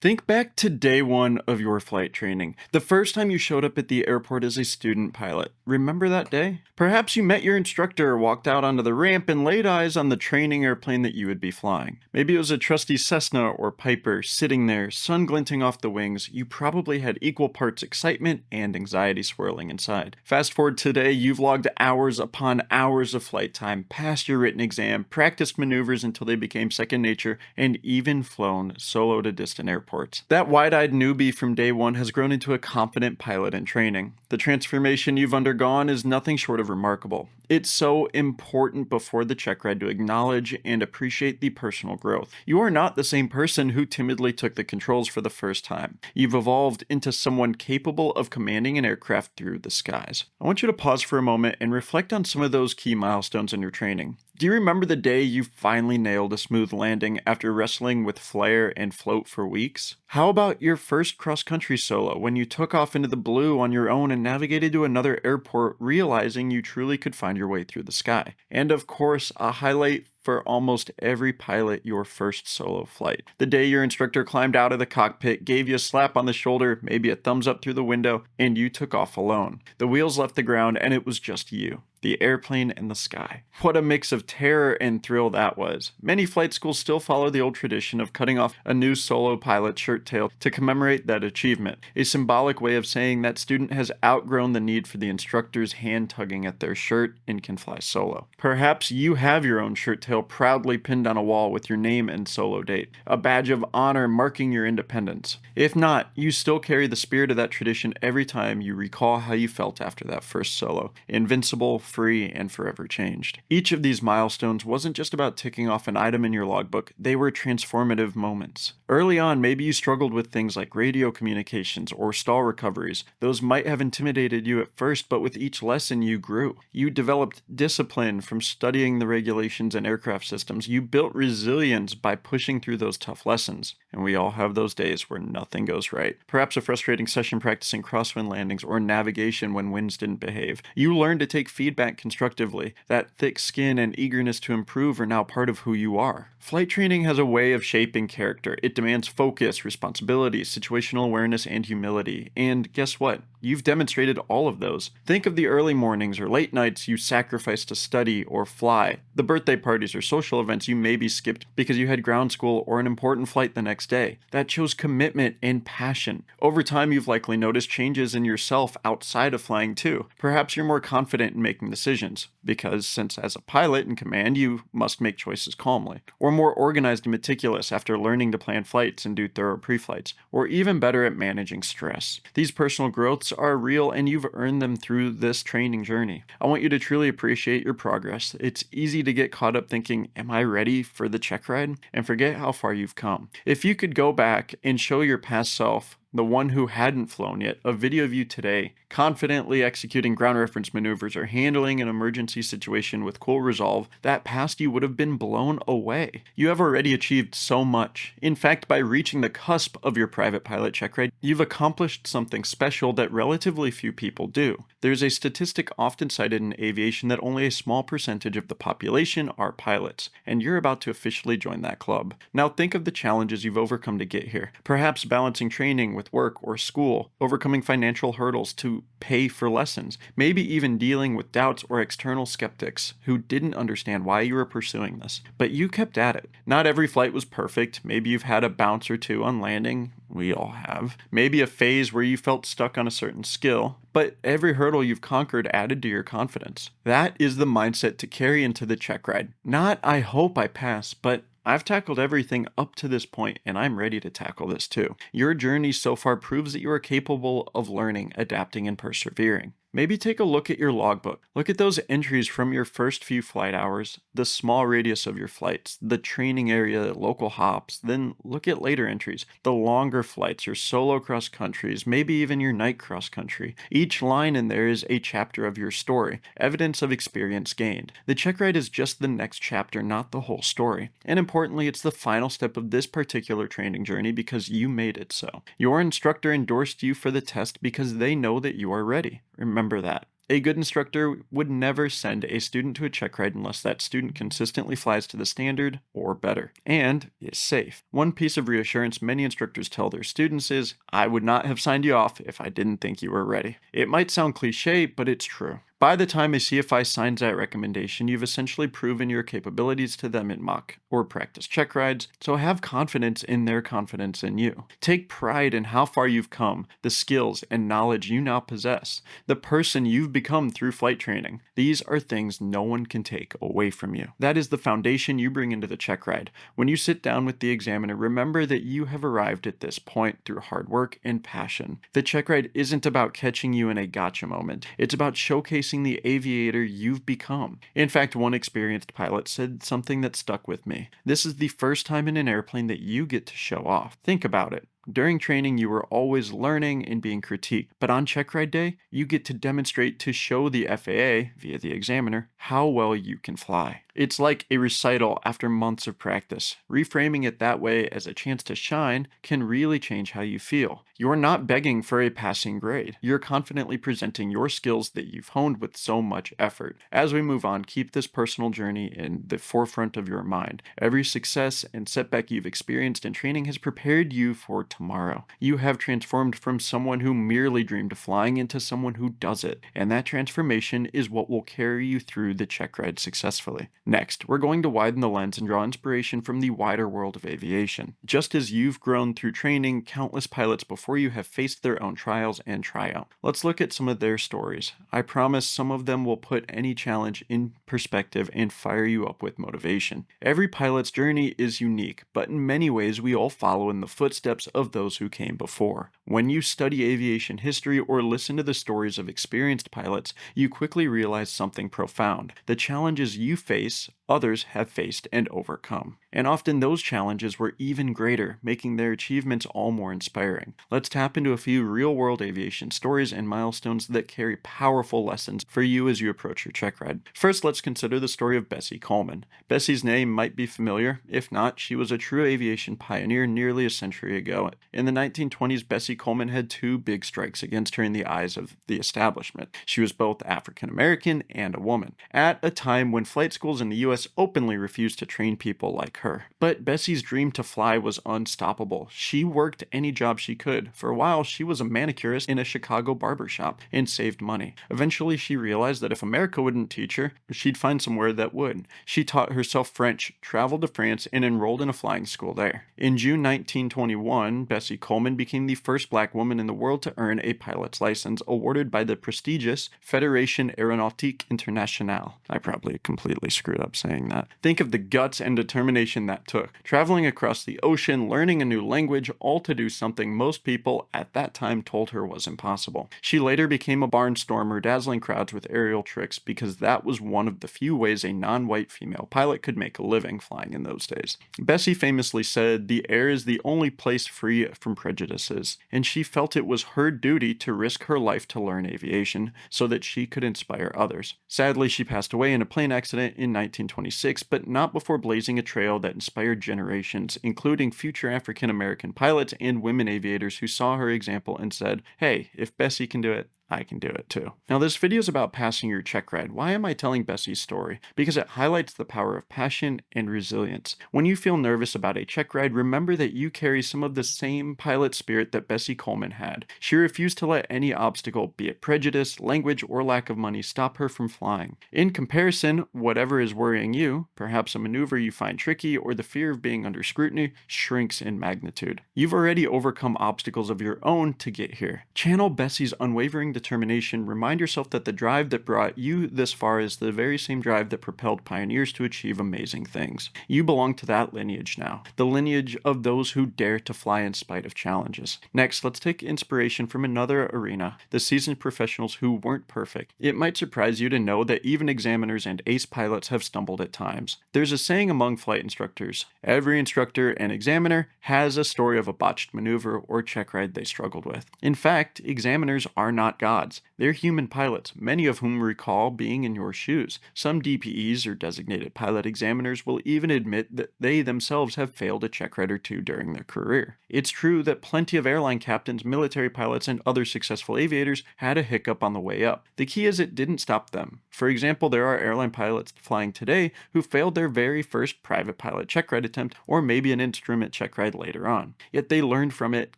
Think back to day one of your flight training, the first time you showed up at the airport as a student pilot. Remember that day? Perhaps you met your instructor, walked out onto the ramp, and laid eyes on the training airplane that you would be flying. Maybe it was a trusty Cessna or Piper sitting there, sun glinting off the wings. You probably had equal parts excitement and anxiety swirling inside. Fast forward today, you've logged hours upon hours of flight time, passed your written exam, practiced maneuvers until they became second nature, and even flown solo to distant airports. That wide-eyed newbie from day one has grown into a confident pilot in training. The transformation you've undergone is nothing short of remarkable. It's so important before the check ride to acknowledge and appreciate the personal growth. You are not the same person who timidly took the controls for the first time. You've evolved into someone capable of commanding an aircraft through the skies. I want you to pause for a moment and reflect on some of those key milestones in your training. Do you remember the day you finally nailed a smooth landing after wrestling with flare and float for weeks? How about your first cross-country solo when you took off into the blue on your own and navigated to another airport, realizing you truly could find your way through the sky? And of course, a highlight for almost every pilot, your first solo flight. The day your instructor climbed out of the cockpit, gave you a slap on the shoulder, maybe a thumbs up through the window, and you took off alone. The wheels left the ground and it was just you, the airplane, and the sky. What a mix of terror and thrill that was. Many flight schools still follow the old tradition of cutting off a new solo pilot's shirt tail to commemorate that achievement, a symbolic way of saying that student has outgrown the need for the instructor's hand tugging at their shirt and can fly solo. Perhaps you have your own shirt tail proudly pinned on a wall with your name and solo date, a badge of honor marking your independence. If not, you still carry the spirit of that tradition every time you recall how you felt after that first solo, invincible, free, and forever changed. Each of these milestones wasn't just about ticking off an item in your logbook, they were transformative moments. Early on, maybe you struggled with things like radio communications or stall recoveries. Those might have intimidated you at first, but with each lesson you grew. You developed discipline from studying the regulations and aircraft systems. You built resilience by pushing through those tough lessons. And we all have those days where nothing goes right. Perhaps a frustrating session practicing crosswind landings or navigation when winds didn't behave. You learned to take feedback constructively. That thick skin and eagerness to improve are now part of who you are. Flight training has a way of shaping character. It demands focus, responsibility, situational awareness, and humility. And guess what? You've demonstrated all of those. Think of the early mornings or late nights you sacrificed to study or fly, the birthday parties or social events you maybe skipped because you had ground school or an important flight the next day. That shows commitment and passion. Over time, you've likely noticed changes in yourself outside of flying too. Perhaps you're more confident in making decisions, because since as a pilot in command, you must make choices calmly. Or more organized and meticulous after learning to plan flights and do thorough pre-flights. Or even better at managing stress. These personal growths are real and you've earned them through this training journey. I want you to truly appreciate your progress. It's easy to get caught up thinking, am I ready for the check ride? And forget how far you've come. If you could go back and show your past self, the one who hadn't flown yet, a video of you today, confidently executing ground reference maneuvers or handling an emergency situation with cool resolve, that past you would have been blown away. You have already achieved so much. In fact, by reaching the cusp of your private pilot check ride, you've accomplished something special that relatively few people do. There's a statistic often cited in aviation that only a small percentage of the population are pilots, and you're about to officially join that club. Now think of the challenges you've overcome to get here. Perhaps balancing training with work or school, overcoming financial hurdles to pay for lessons, maybe even dealing with doubts or external skeptics who didn't understand why you were pursuing this. But you kept at it. Not every flight was perfect. Maybe you've had a bounce or two on landing. We all have. Maybe a phase where you felt stuck on a certain skill, but every hurdle you've conquered added to your confidence. That is the mindset to carry into the check ride. Not, I hope I pass, but I've tackled everything up to this point, and I'm ready to tackle this too. Your journey so far proves that you are capable of learning, adapting, and persevering. Maybe take a look at your logbook. Look at those entries from your first few flight hours, the small radius of your flights, the training area, local hops. Then look at later entries, the longer flights, your solo cross countries, maybe even your night cross country. Each line in there is a chapter of your story, evidence of experience gained. The check ride is just the next chapter, not the whole story. And importantly, it's the final step of this particular training journey because you made it so. Your instructor endorsed you for the test because they know that you are ready. Remember that. A good instructor would never send a student to a check ride unless that student consistently flies to the standard or better and is safe. One piece of reassurance many instructors tell their students is, I would not have signed you off if I didn't think you were ready. It might sound cliche, but it's true. By the time a CFI signs that recommendation, you've essentially proven your capabilities to them in mock or practice check rides, so have confidence in their confidence in you. Take pride in how far you've come, the skills and knowledge you now possess, the person you've become through flight training. These are things no one can take away from you. That is the foundation you bring into the check ride. When you sit down with the examiner, remember that you have arrived at this point through hard work and passion. The check ride isn't about catching you in a gotcha moment. It's about showcasing the aviator you've become. In fact, one experienced pilot said something that stuck with me. This is the first time in an airplane that you get to show off. Think about it. During training, you were always learning and being critiqued, but on check ride day, you get to demonstrate to show the FAA, via the examiner, how well you can fly. It's like a recital after months of practice. Reframing it that way as a chance to shine can really change how you feel. You're not begging for a passing grade. You're confidently presenting your skills that you've honed with so much effort. As we move on, keep this personal journey in the forefront of your mind. Every success and setback you've experienced in training has prepared you for tomorrow. You have transformed from someone who merely dreamed of flying into someone who does it, and that transformation is what will carry you through the check ride successfully. Next, we're going to widen the lens and draw inspiration from the wider world of aviation. Just as you've grown through training, countless pilots before you have faced their own trials and triumph. Let's look at some of their stories. I promise some of them will put any challenge in perspective and fire you up with motivation. Every pilot's journey is unique, but in many ways we all follow in the footsteps of those who came before. When you study aviation history or listen to the stories of experienced pilots, you quickly realize something profound. The challenges you face, others have faced and overcome. And often those challenges were even greater, making their achievements all more inspiring. Let's tap into a few real-world aviation stories and milestones that carry powerful lessons for you as you approach your check ride. First, let's consider the story of Bessie Coleman. Bessie's name might be familiar. If not, she was a true aviation pioneer nearly a century ago. In the 1920s, Bessie Coleman had two big strikes against her in the eyes of the establishment. She was both African American and a woman, at a time when flight schools in the U.S. openly refused to train people like her. But Bessie's dream to fly was unstoppable. She worked any job she could. For a while, she was a manicurist in a Chicago barber shop and saved money. Eventually, she realized that if America wouldn't teach her, she'd find somewhere that would. She taught herself French, traveled to France, and enrolled in a flying school there. In June 1921, Bessie Coleman became the first black woman in the world to earn a pilot's license awarded by the prestigious Fédération Aéronautique Internationale. I probably completely screwed up saying that. Think of the guts and determination that took. Traveling across the ocean, learning a new language, all to do something most people at that time told her was impossible. She later became a barnstormer, dazzling crowds with aerial tricks because that was one of the few ways a non-white female pilot could make a living flying in those days. Bessie famously said, "The air is the only place free from prejudices," and she felt it was her duty to risk her life to learn aviation so that she could inspire others. Sadly, she passed away in a plane accident in 1926, but not before blazing a trail that inspired generations, including future African American pilots and women aviators who saw her example and said, "Hey, if Bessie can do it, I can do it too." Now, this video is about passing your check ride. Why am I telling Bessie's story? Because it highlights the power of passion and resilience. When you feel nervous about a check ride, remember that you carry some of the same pilot spirit that Bessie Coleman had. She refused to let any obstacle, be it prejudice, language, or lack of money, stop her from flying. In comparison, whatever is worrying you, perhaps a maneuver you find tricky or the fear of being under scrutiny, shrinks in magnitude. You've already overcome obstacles of your own to get here. Channel Bessie's unwavering determination. Remind yourself that the drive that brought you this far is the very same drive that propelled pioneers to achieve amazing things. You belong to that lineage now, the lineage of those who dare to fly in spite of challenges. Next, let's take inspiration from another arena, the seasoned professionals who weren't perfect. It might surprise you to know that even examiners and ace pilots have stumbled at times. There's a saying among flight instructors: every instructor and examiner has a story of a botched maneuver or check ride they struggled with. In fact, examiners are not gods. gods. They're human pilots, many of whom recall being in your shoes. Some DPEs or designated pilot examiners will even admit that they themselves have failed a checkride or two during their career. It's true that plenty of airline captains, military pilots, and other successful aviators had a hiccup on the way up. The key is it didn't stop them. For example, there are airline pilots flying today who failed their very first private pilot checkride attempt or maybe an instrument checkride later on. Yet they learned from it,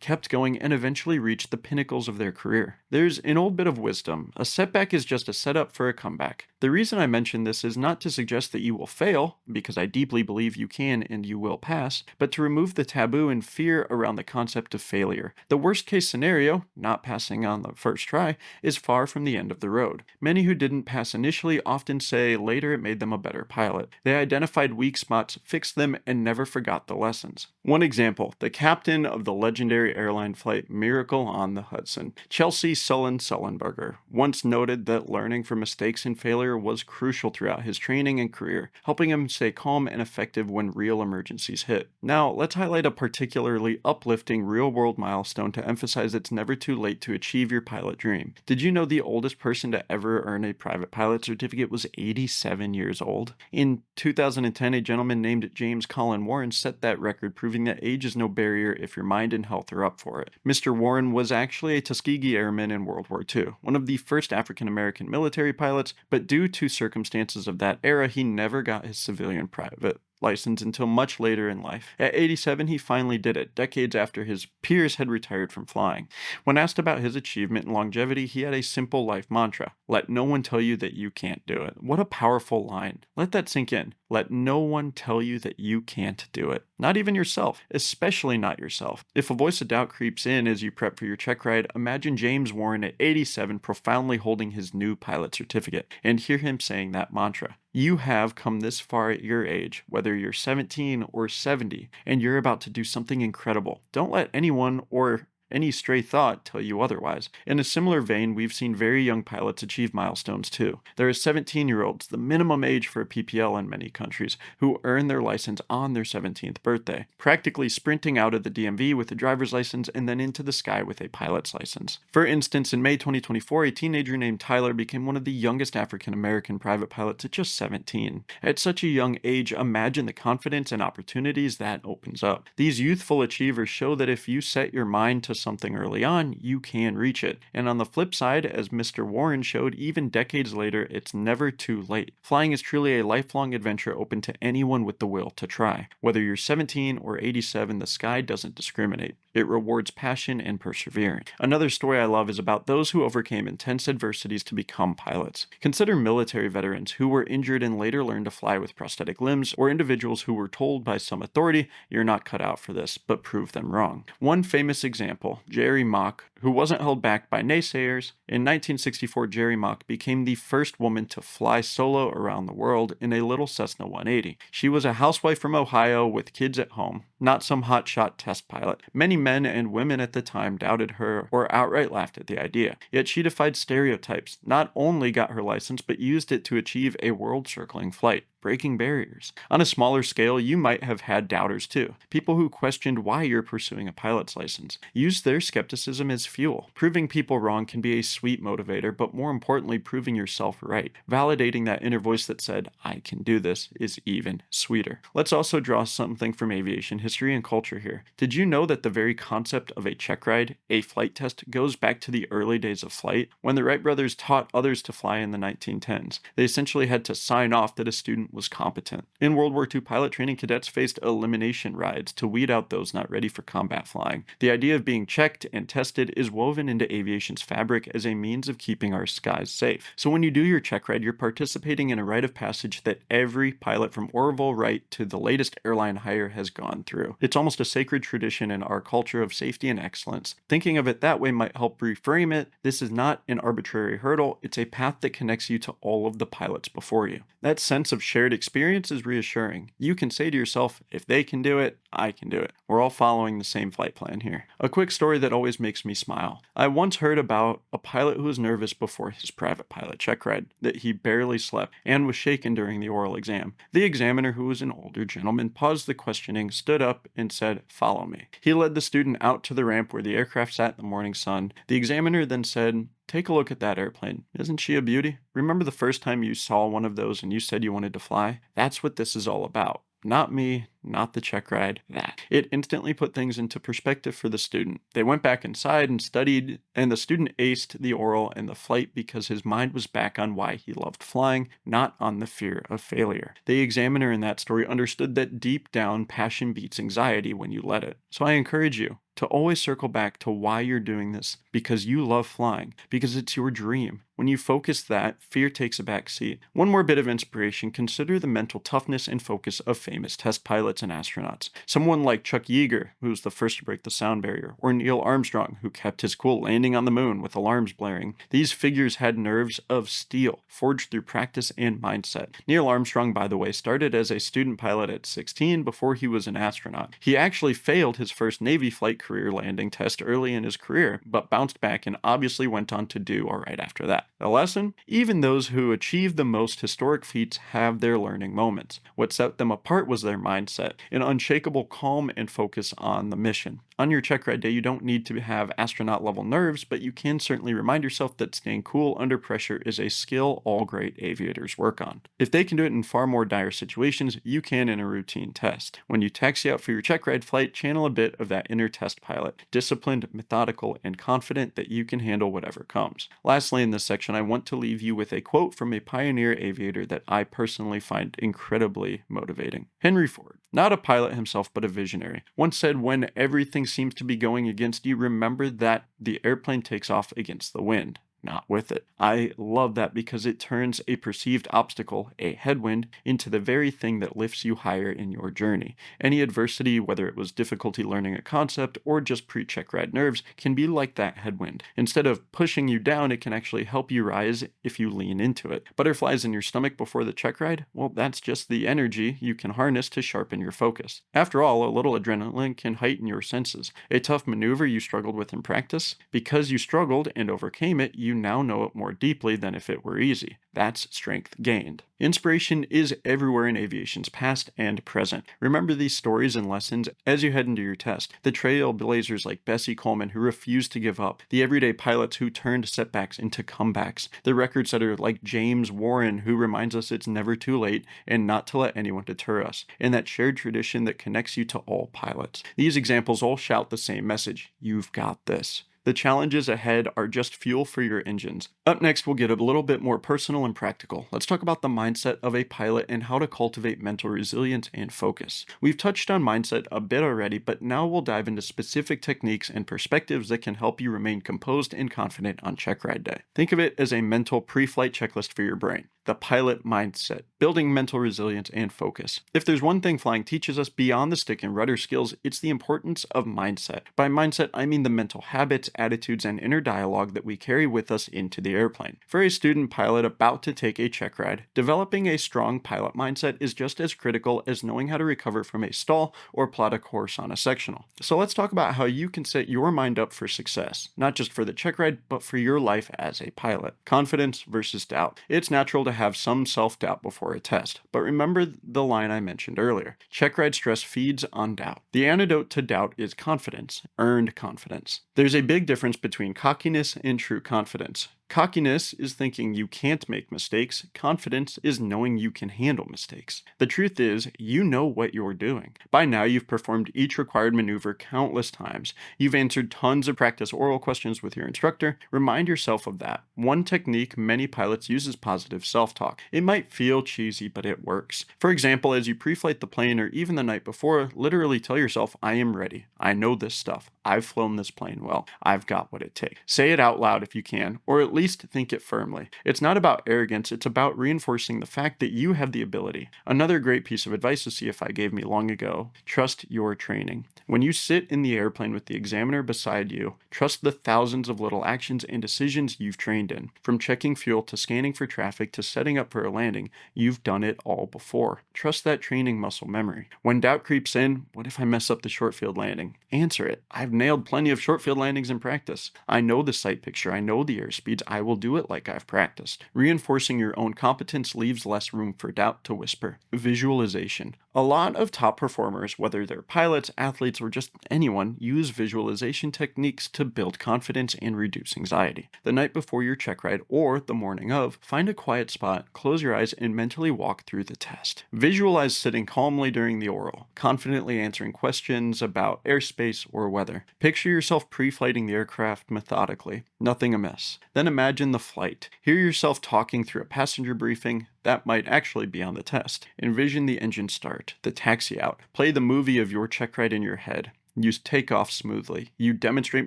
kept going, and eventually reached the pinnacles of their career. There's an old bit of wisdom. A setback is just a setup for a comeback. The reason I mention this is not to suggest that you will fail, because I deeply believe you can and you will pass, but to remove the taboo and fear around the concept of failure. The worst case scenario, not passing on the first try, is far from the end of the road. Many who didn't pass initially often say later it made them a better pilot. They identified weak spots, fixed them, and never forgot the lessons. One example, the captain of the legendary airline flight Miracle on the Hudson, Chelsea Sullenberger, once noted that learning from mistakes and failure was crucial throughout his training and career, helping him stay calm and effective when real emergencies hit. Now, let's highlight a particularly uplifting real-world milestone to emphasize it's never too late to achieve your pilot dream. Did you know the oldest person to ever earn a private pilot certificate was 87 years old? In 2010, a gentleman named James Colin Warren set that record, proving that age is no barrier if your mind and health are up for it. Mr. Warren was actually a Tuskegee Airman in World War II, one of the first African-American military pilots, but due to circumstances of that era, he never got his civilian private license until much later in life. At 87, he finally did it, decades after his peers had retired from flying. When asked about his achievement and longevity, he had a simple life mantra: let no one tell you that you can't do it. What a powerful line. Let that sink in. Let no one tell you that you can't do it. Not even yourself, especially not yourself. If a voice of doubt creeps in as you prep for your check ride, imagine James Warren at 87 profoundly holding his new pilot certificate, and hear him saying that mantra. You have come this far at your age, whether you're 17 or 70, and you're about to do something incredible. Don't let anyone or any stray thought tell you otherwise. In a similar vein, we've seen very young pilots achieve milestones too. There are 17-year-olds, the minimum age for a PPL in many countries, who earn their license on their 17th birthday, practically sprinting out of the DMV with a driver's license and then into the sky with a pilot's license. For instance, in May 2024, a teenager named Tyler became one of the youngest African-American private pilots at just 17. At such a young age, imagine the confidence and opportunities that opens up. These youthful achievers show that if you set your mind to something early on, you can reach it. And on the flip side, as Mr. Warren showed, even decades later, it's never too late. Flying is truly a lifelong adventure open to anyone with the will to try. Whether you're 17 or 87, the sky doesn't discriminate. It rewards passion and perseverance. Another story I love is about those who overcame intense adversities to become pilots. Consider military veterans who were injured and later learned to fly with prosthetic limbs, or individuals who were told by some authority, you're not cut out for this, but prove them wrong. One famous example, Jerry Mock, who wasn't held back by naysayers. In 1964, Jerry Mock became the first woman to fly solo around the world in a little Cessna 180. She was a housewife from Ohio with kids at home, not some hotshot test pilot. Many men and women at the time doubted her or outright laughed at the idea. Yet she defied stereotypes, not only got her license, but used it to achieve a world-circling flight, breaking barriers. On a smaller scale, you might have had doubters too. People who questioned why you're pursuing a pilot's license. Use their skepticism as fuel. Proving people wrong can be a sweet motivator, but more importantly, proving yourself right. Validating that inner voice that said, I can do this, is even sweeter. Let's also draw something from aviation history and culture here. Did you know that the very concept of a check ride, a flight test, goes back to the early days of flight? When the Wright brothers taught others to fly in the 1910s, they essentially had to sign off that a student was competent. In World War II, pilot training cadets faced elimination rides to weed out those not ready for combat flying. The idea of being checked and tested is woven into aviation's fabric as a means of keeping our skies safe. So when you do your check ride, you're participating in a rite of passage that every pilot from Orville Wright to the latest airline hire has gone through. It's almost a sacred tradition in our culture of safety and excellence. Thinking of it that way might help reframe it. This is not an arbitrary hurdle, it's a path that connects you to all of the pilots before you. That sense of shared experience is reassuring. You can say to yourself, if they can do it, I can do it. We're all following the same flight plan here. A quick story that always makes me smile. I once heard about a pilot who was nervous before his private pilot checkride, that he barely slept and was shaken during the oral exam. The examiner, who was an older gentleman, paused the questioning, stood up, and said, "Follow me." He led the student out to the ramp where the aircraft sat in the morning sun. The examiner then said, "Take a look at that airplane. Isn't she a beauty? Remember the first time you saw one of those and you said you wanted to fly? That's what this is all about. Not me, not the check ride, that." It instantly put things into perspective for the student. They went back inside and studied, and the student aced the oral and the flight because his mind was back on why he loved flying, not on the fear of failure. The examiner in that story understood that deep down, passion beats anxiety when you let it. So I encourage you to always circle back to why you're doing this, because you love flying, because it's your dream. When you focus that, fear takes a back seat. One more bit of inspiration: consider the mental toughness and focus of famous test pilots and astronauts. Someone like Chuck Yeager, who was the first to break the sound barrier, or Neil Armstrong, who kept his cool landing on the moon with alarms blaring. These figures had nerves of steel, forged through practice and mindset. Neil Armstrong, by the way, started as a student pilot at 16 before he was an astronaut. He actually failed his first Navy flight career landing test early in his career, but bounced back and obviously went on to do all right after that. A lesson? Even those who achieve the most historic feats have their learning moments. What set them apart was their mindset, an unshakable calm and focus on the mission. On your check ride day, you don't need to have astronaut level nerves, but you can certainly remind yourself that staying cool under pressure is a skill all great aviators work on. If they can do it in far more dire situations, you can in a routine test. When you taxi out for your check ride flight, channel a bit of that inner test pilot, disciplined, methodical, and confident that you can handle whatever comes. Lastly, in this section, I want to leave you with a quote from a pioneer aviator that I personally find incredibly motivating. Henry Ford, not a pilot himself but a visionary, once said, "When everything seems to be going against you, remember that the airplane takes off against the wind, not with it." I love that because it turns a perceived obstacle, a headwind, into the very thing that lifts you higher in your journey. Any adversity, whether it was difficulty learning a concept or just pre-check ride nerves, can be like that headwind. Instead of pushing you down, it can actually help you rise if you lean into it. Butterflies in your stomach before the check ride? Well, that's just the energy you can harness to sharpen your focus. After all, a little adrenaline can heighten your senses. A tough maneuver you struggled with in practice? Because you struggled and overcame it, you now know it more deeply than if it were easy. That's strength gained. Inspiration is everywhere in aviation's past and present. Remember these stories and lessons as you head into your test. The trailblazers like Bessie Coleman, who refused to give up. The everyday pilots who turned setbacks into comebacks. The record setter like James Warren, who reminds us it's never too late and not to let anyone deter us. And that shared tradition that connects you to all pilots. These examples all shout the same message: you've got this. The challenges ahead are just fuel for your engines. Up next, we'll get a little bit more personal and practical. Let's talk about the mindset of a pilot and how to cultivate mental resilience and focus. We've touched on mindset a bit already, but now we'll dive into specific techniques and perspectives that can help you remain composed and confident on check ride day. Think of it as a mental pre-flight checklist for your brain. The pilot mindset, building mental resilience and focus. If there's one thing flying teaches us beyond the stick and rudder skills, it's the importance of mindset. By mindset, I mean the mental habits, attitudes, and inner dialogue that we carry with us into the airplane. For a student pilot about to take a check ride, developing a strong pilot mindset is just as critical as knowing how to recover from a stall or plot a course on a sectional. So let's talk about how you can set your mind up for success, not just for the check ride, but for your life as a pilot. Confidence versus doubt. It's natural to have some self-doubt before a test, but remember the line I mentioned earlier. Check ride stress feeds on doubt. The antidote to doubt is confidence, earned confidence. There's a big difference between cockiness and true confidence. Cockiness is thinking you can't make mistakes. Confidence is knowing you can handle mistakes. The truth is, you know what you're doing. By now, you've performed each required maneuver countless times. You've answered tons of practice oral questions with your instructor. Remind yourself of that. One technique many pilots use is positive self-talk. It might feel cheesy, but it works. For example, as you pre-flight the plane or even the night before, literally tell yourself, "I am ready. I know this stuff. I've flown this plane well. I've got what it takes. Say it out loud if you can, or at least think it firmly. It's not about arrogance, it's about reinforcing the fact that you have the ability. Another great piece of advice the CFI gave me long ago: trust your training. When you sit in the airplane with the examiner beside you, trust the thousands of little actions and decisions you've trained in. From checking fuel to scanning for traffic to setting up for a landing, you've done it all before. Trust that training muscle memory. When doubt creeps in, what if I mess up the short field landing? Answer it. I've nailed plenty of short field landings in practice. I know the sight picture, I know the airspeeds, I will do it like I've practiced. Reinforcing your own competence leaves less room for doubt to whisper. Visualization. A lot of top performers, whether they're pilots, athletes, or just anyone, use visualization techniques to build confidence and reduce anxiety. The night before your check ride or the morning of, find a quiet spot, close your eyes, and mentally walk through the test. Visualize sitting calmly during the oral, confidently answering questions about airspace or weather. Picture yourself pre-flighting the aircraft methodically, nothing amiss. Then imagine the flight. Hear yourself talking through a passenger briefing. That might actually be on the test. Envision the engine start, the taxi out. Play the movie of your check ride in your head. You take off smoothly. You demonstrate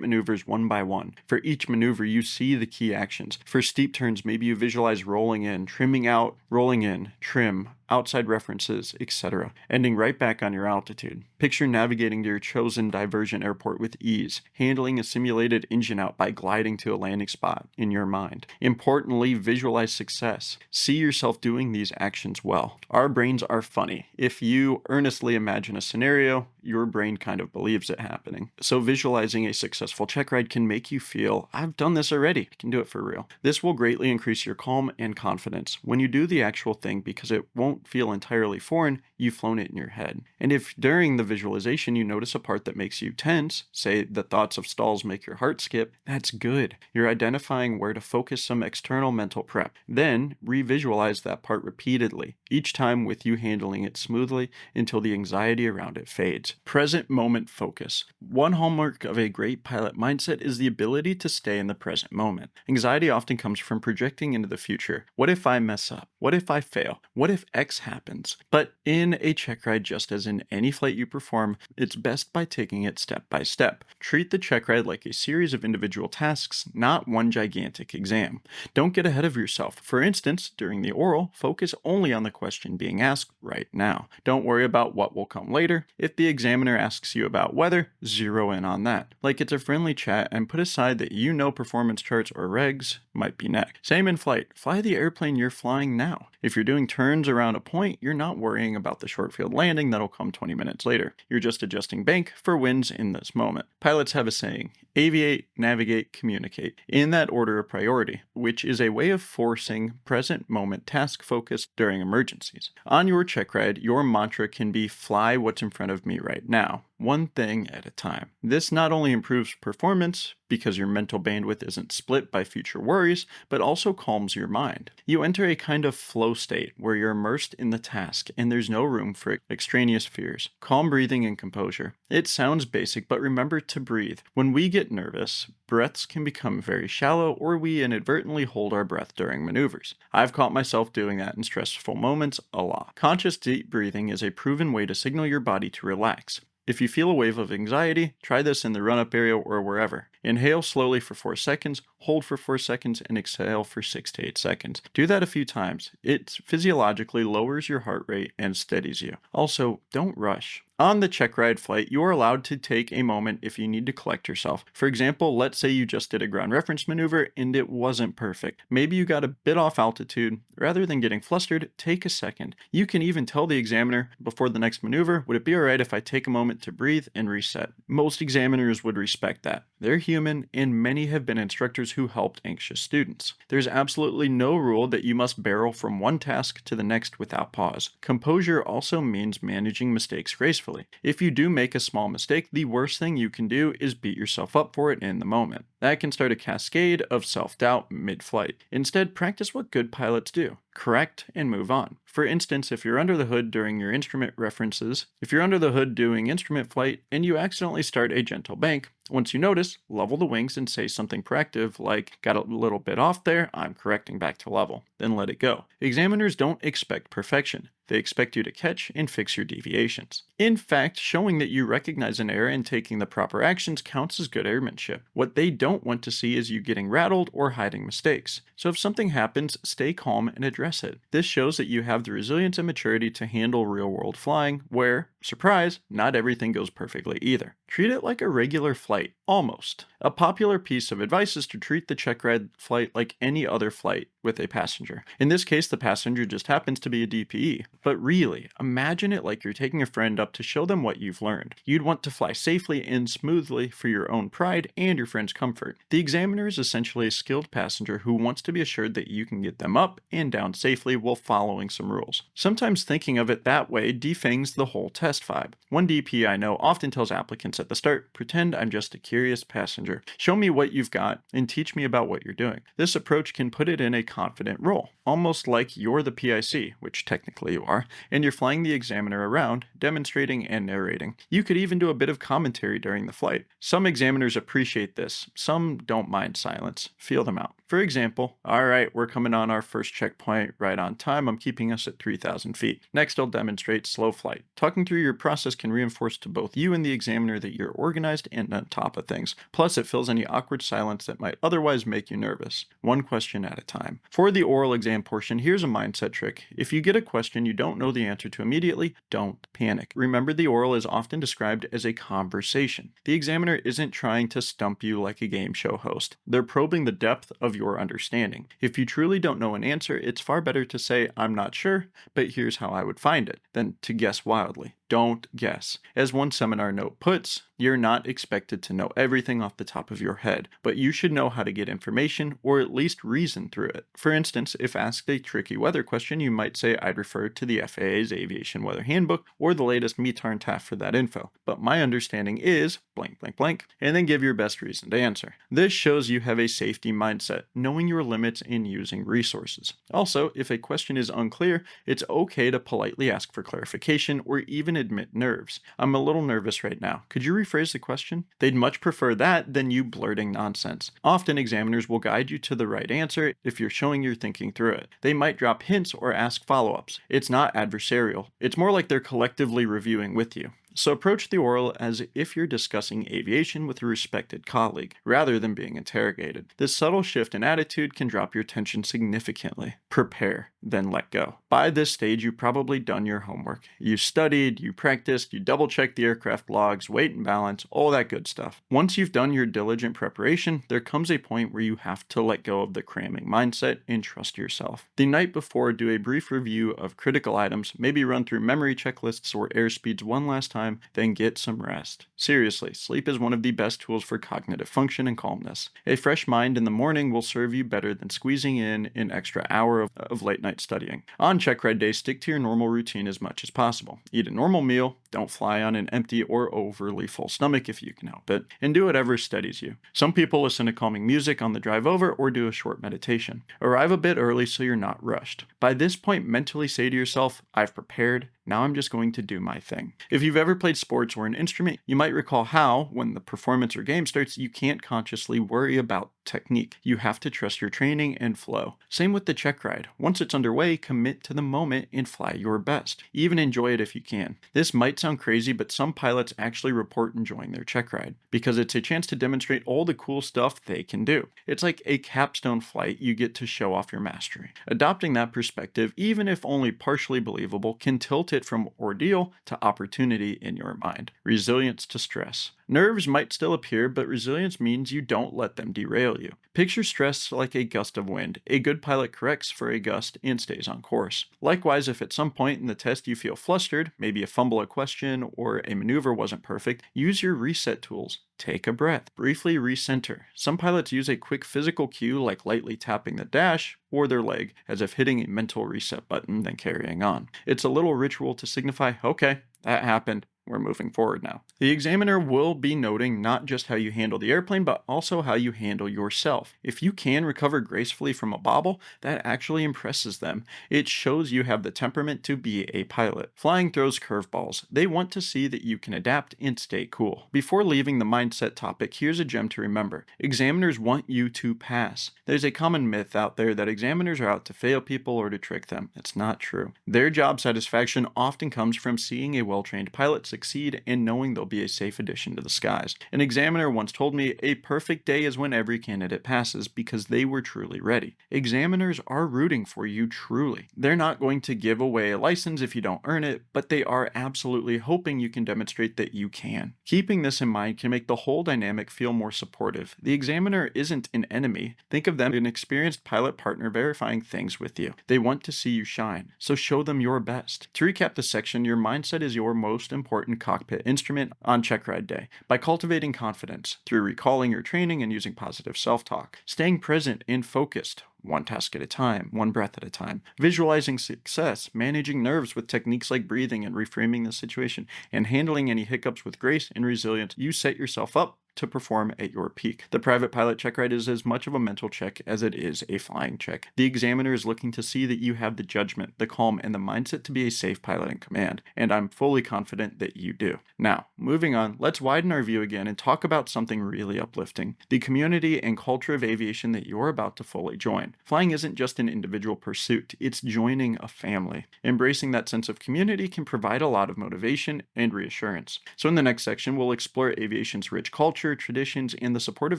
maneuvers one by one. For each maneuver, you see the key actions. For steep turns, maybe you visualize rolling in, trimming out, rolling in, trim, outside references, etc., ending right back on your altitude. Picture navigating to your chosen diversion airport with ease, handling a simulated engine out by gliding to a landing spot in your mind. Importantly, visualize success. See yourself doing these actions well. Our brains are funny. If you earnestly imagine a scenario, your brain kind of believes it happening. So visualizing a successful check ride can make you feel, I've done this already. I can do it for real. This will greatly increase your calm and confidence when you do the actual thing, because it won't feel entirely foreign. You've flown it in your head. And if during the visualization you notice a part that makes you tense, say the thoughts of stalls make your heart skip, that's good. You're identifying where to focus some external mental prep. Then revisualize that part repeatedly, each time with you handling it smoothly until the anxiety around it fades. Present moment focus. One hallmark of a great pilot mindset is the ability to stay in the present moment. Anxiety often comes from projecting into the future. What if I mess up? What if I fail? What if X happens? But in a check ride, just as in any flight you perform, it's best by taking it step by step. Treat the check ride like a series of individual tasks, not one gigantic exam. Don't get ahead of yourself. For instance, during the oral, focus only on the question being asked right now. Don't worry about what will come later. If the examiner asks you about weather, zero in on that. Like it's a friendly chat, and put aside that you know performance charts or regs might be next. Same in flight. Fly the airplane you're flying now. If you're doing turns around a point, you're not worrying about the short field landing that'll come 20 minutes later. You're just adjusting bank for winds in this moment. Pilots have a saying: aviate, navigate, communicate, in that order of priority, which is a way of forcing present moment task focus during emergencies. On your check ride, your mantra can be fly what's in front of me right now, one thing at a time. This not only improves performance, because your mental bandwidth isn't split by future worries, but also calms your mind. You enter a kind of flow state where you're immersed in the task and there's no room for extraneous fears. Calm breathing and composure. It sounds basic, but remember to breathe. When we get nervous, breaths can become very shallow, or we inadvertently hold our breath during maneuvers. I've caught myself doing that in stressful moments a lot. Conscious deep breathing is a proven way to signal your body to relax. If you feel a wave of anxiety, try this in the run-up area or wherever. Inhale slowly for 4 seconds, hold for 4 seconds, and exhale for 6 to 8 seconds. Do that a few times. It physiologically lowers your heart rate and steadies you. Also, don't rush. On the check ride flight, you are allowed to take a moment if you need to collect yourself. For example, let's say you just did a ground reference maneuver and it wasn't perfect. Maybe you got a bit off altitude. Rather than getting flustered, take a second. You can even tell the examiner before the next maneuver, would it be alright if I take a moment to breathe and reset? Most examiners would respect that. They're human, and many have been instructors who helped anxious students. There's absolutely no rule that you must barrel from one task to the next without pause. Composure also means managing mistakes gracefully. If you do make a small mistake, the worst thing you can do is beat yourself up for it in the moment. That can start a cascade of self-doubt mid-flight. Instead, practice what good pilots do. Correct and move on. For instance, if you're under the hood during your instrument references, if you're under the hood doing instrument flight and you accidentally start a gentle bank, once you notice, level the wings and say something proactive like, got a little bit off there, I'm correcting back to level. Then let it go. Examiners don't expect perfection. They expect you to catch and fix your deviations. In fact, showing that you recognize an error and taking the proper actions counts as good airmanship. What they don't want to see is you getting rattled or hiding mistakes. So if something happens, stay calm and address it. This shows that you have the resilience and maturity to handle real-world flying, where, surprise, not everything goes perfectly either. Treat it like a regular flight, almost. A popular piece of advice is to treat the Checkride flight like any other flight with a passenger. In this case, the passenger just happens to be a DPE. But really, imagine it like you're taking a friend up to show them what you've learned. You'd want to fly safely and smoothly for your own pride and your friend's comfort. The examiner is essentially a skilled passenger who wants to be assured that you can get them up and down safely while following some rules. Sometimes thinking of it that way defangs the whole test vibe. One DP I know often tells applicants at the start, pretend I'm just a curious passenger. Show me what you've got and teach me about what you're doing. This approach can put it in a confident role, almost like you're the PIC, which technically you are, and you're flying the examiner around, demonstrating and narrating. You could even do a bit of commentary during the flight. Some examiners appreciate this, some don't mind silence. Feel them out. For example, alright, we're coming on our first checkpoint right on time. I'm keeping us at 3,000 feet. Next, I'll demonstrate slow flight. Talking through your process can reinforce to both you and the examiner that you're organized and on top of things. Plus, it fills any awkward silence that might otherwise make you nervous. One question at a time. For the oral exam portion, here's a mindset trick. If you get a question you don't know the answer to immediately, don't panic. Remember, the oral is often described as a conversation. The examiner isn't trying to stump you like a game show host. They're probing the depth of your understanding. If you truly don't know an answer, it's far better to say, I'm not sure, but here's how I would find it, than to guess wildly. Don't guess. As one seminar note puts, you're not expected to know everything off the top of your head, but you should know how to get information or at least reason through it. For instance, if asked a tricky weather question, you might say, I'd refer to the FAA's Aviation Weather Handbook or the latest METAR and TAF for that info, but my understanding is blank blank blank, and then give your best reasoned answer. This shows you have a safety mindset, knowing your limits and using resources. Also, if a question is unclear, it's okay to politely ask for clarification or even admit nerves. I'm a little nervous right now. Could you rephrase the question? They'd much prefer that than you blurting nonsense. Often examiners will guide you to the right answer if you're showing you're thinking through it. They might drop hints or ask follow-ups. It's not adversarial. It's more like they're collectively reviewing with you. So approach the oral as if you're discussing aviation with a respected colleague, rather than being interrogated. This subtle shift in attitude can drop your tension significantly. Prepare, then let go. By this stage, you've probably done your homework. You studied, you practiced, you double-checked the aircraft logs, weight and balance, all that good stuff. Once you've done your diligent preparation, there comes a point where you have to let go of the cramming mindset and trust yourself. The night before, do a brief review of critical items, maybe run through memory checklists or airspeeds one last time, then get some rest. Seriously, sleep is one of the best tools for cognitive function and calmness. A fresh mind in the morning will serve you better than squeezing in an extra hour of late night studying. On Checkride day, stick to your normal routine as much as possible. Eat a normal meal, don't fly on an empty or overly full stomach if you can help it, and do whatever steadies you. Some people listen to calming music on the drive over or do a short meditation. Arrive a bit early so you're not rushed. By this point, mentally say to yourself, I've prepared, now I'm just going to do my thing. If you've ever played sports or an instrument, you might recall how, when the performance or game starts, you can't consciously worry about technique. You have to trust your training and flow. Same with the check ride. Once it's underway, commit to the moment and fly your best. Even enjoy it if you can. This might sound crazy, but some pilots actually report enjoying their check ride because it's a chance to demonstrate all the cool stuff they can do. It's like a capstone flight you get to show off your mastery. Adopting that perspective, even if only partially believable, can tilt it from ordeal to opportunity in your mind. Resilience to stress. Nerves might still appear, but resilience means you don't let them derail you. Picture stress like a gust of wind. A good pilot corrects for a gust and stays on course. Likewise, if at some point in the test you feel flustered, maybe a fumble a question or a maneuver wasn't perfect, use your reset tools. Take a breath. Briefly recenter. Some pilots use a quick physical cue like lightly tapping the dash or their leg as if hitting a mental reset button, then carrying on. It's a little ritual to signify, okay, that happened. we're moving forward now. The examiner will be noting not just how you handle the airplane, but also how you handle yourself. If you can recover gracefully from a bobble, that actually impresses them. It shows you have the temperament to be a pilot. Flying throws curveballs. They want to see that you can adapt and stay cool. Before leaving the mindset topic, here's a gem to remember. Examiners want you to pass. There's a common myth out there that examiners are out to fail people or to trick them. It's not true. Their job satisfaction often comes from seeing a well-trained pilot succeed and knowing they'll be a safe addition to the skies. An examiner once told me, a perfect day is when every candidate passes because they were truly ready. Examiners are rooting for you truly. They're not going to give away a license if you don't earn it, but they are absolutely hoping you can demonstrate that you can. Keeping this in mind can make the whole dynamic feel more supportive. The examiner isn't an enemy. Think of them as an experienced pilot partner verifying things with you. They want to see you shine, so show them your best. To recap this section, your mindset is your most important cockpit instrument on Checkride Day. By cultivating confidence through recalling your training and using positive self-talk, staying present and focused, one task at a time, one breath at a time, visualizing success, managing nerves with techniques like breathing and reframing the situation, and handling any hiccups with grace and resilience, you set yourself up to perform at your peak. The private pilot check ride is as much of a mental check as it is a flying check. The examiner is looking to see that you have the judgment, the calm, and the mindset to be a safe pilot in command, and I'm fully confident that you do. Now, moving on, let's widen our view again and talk about something really uplifting, the community and culture of aviation that you're about to fully join. Flying isn't just an individual pursuit, it's joining a family. Embracing that sense of community can provide a lot of motivation and reassurance. So in the next section, we'll explore aviation's rich culture, traditions, and the supportive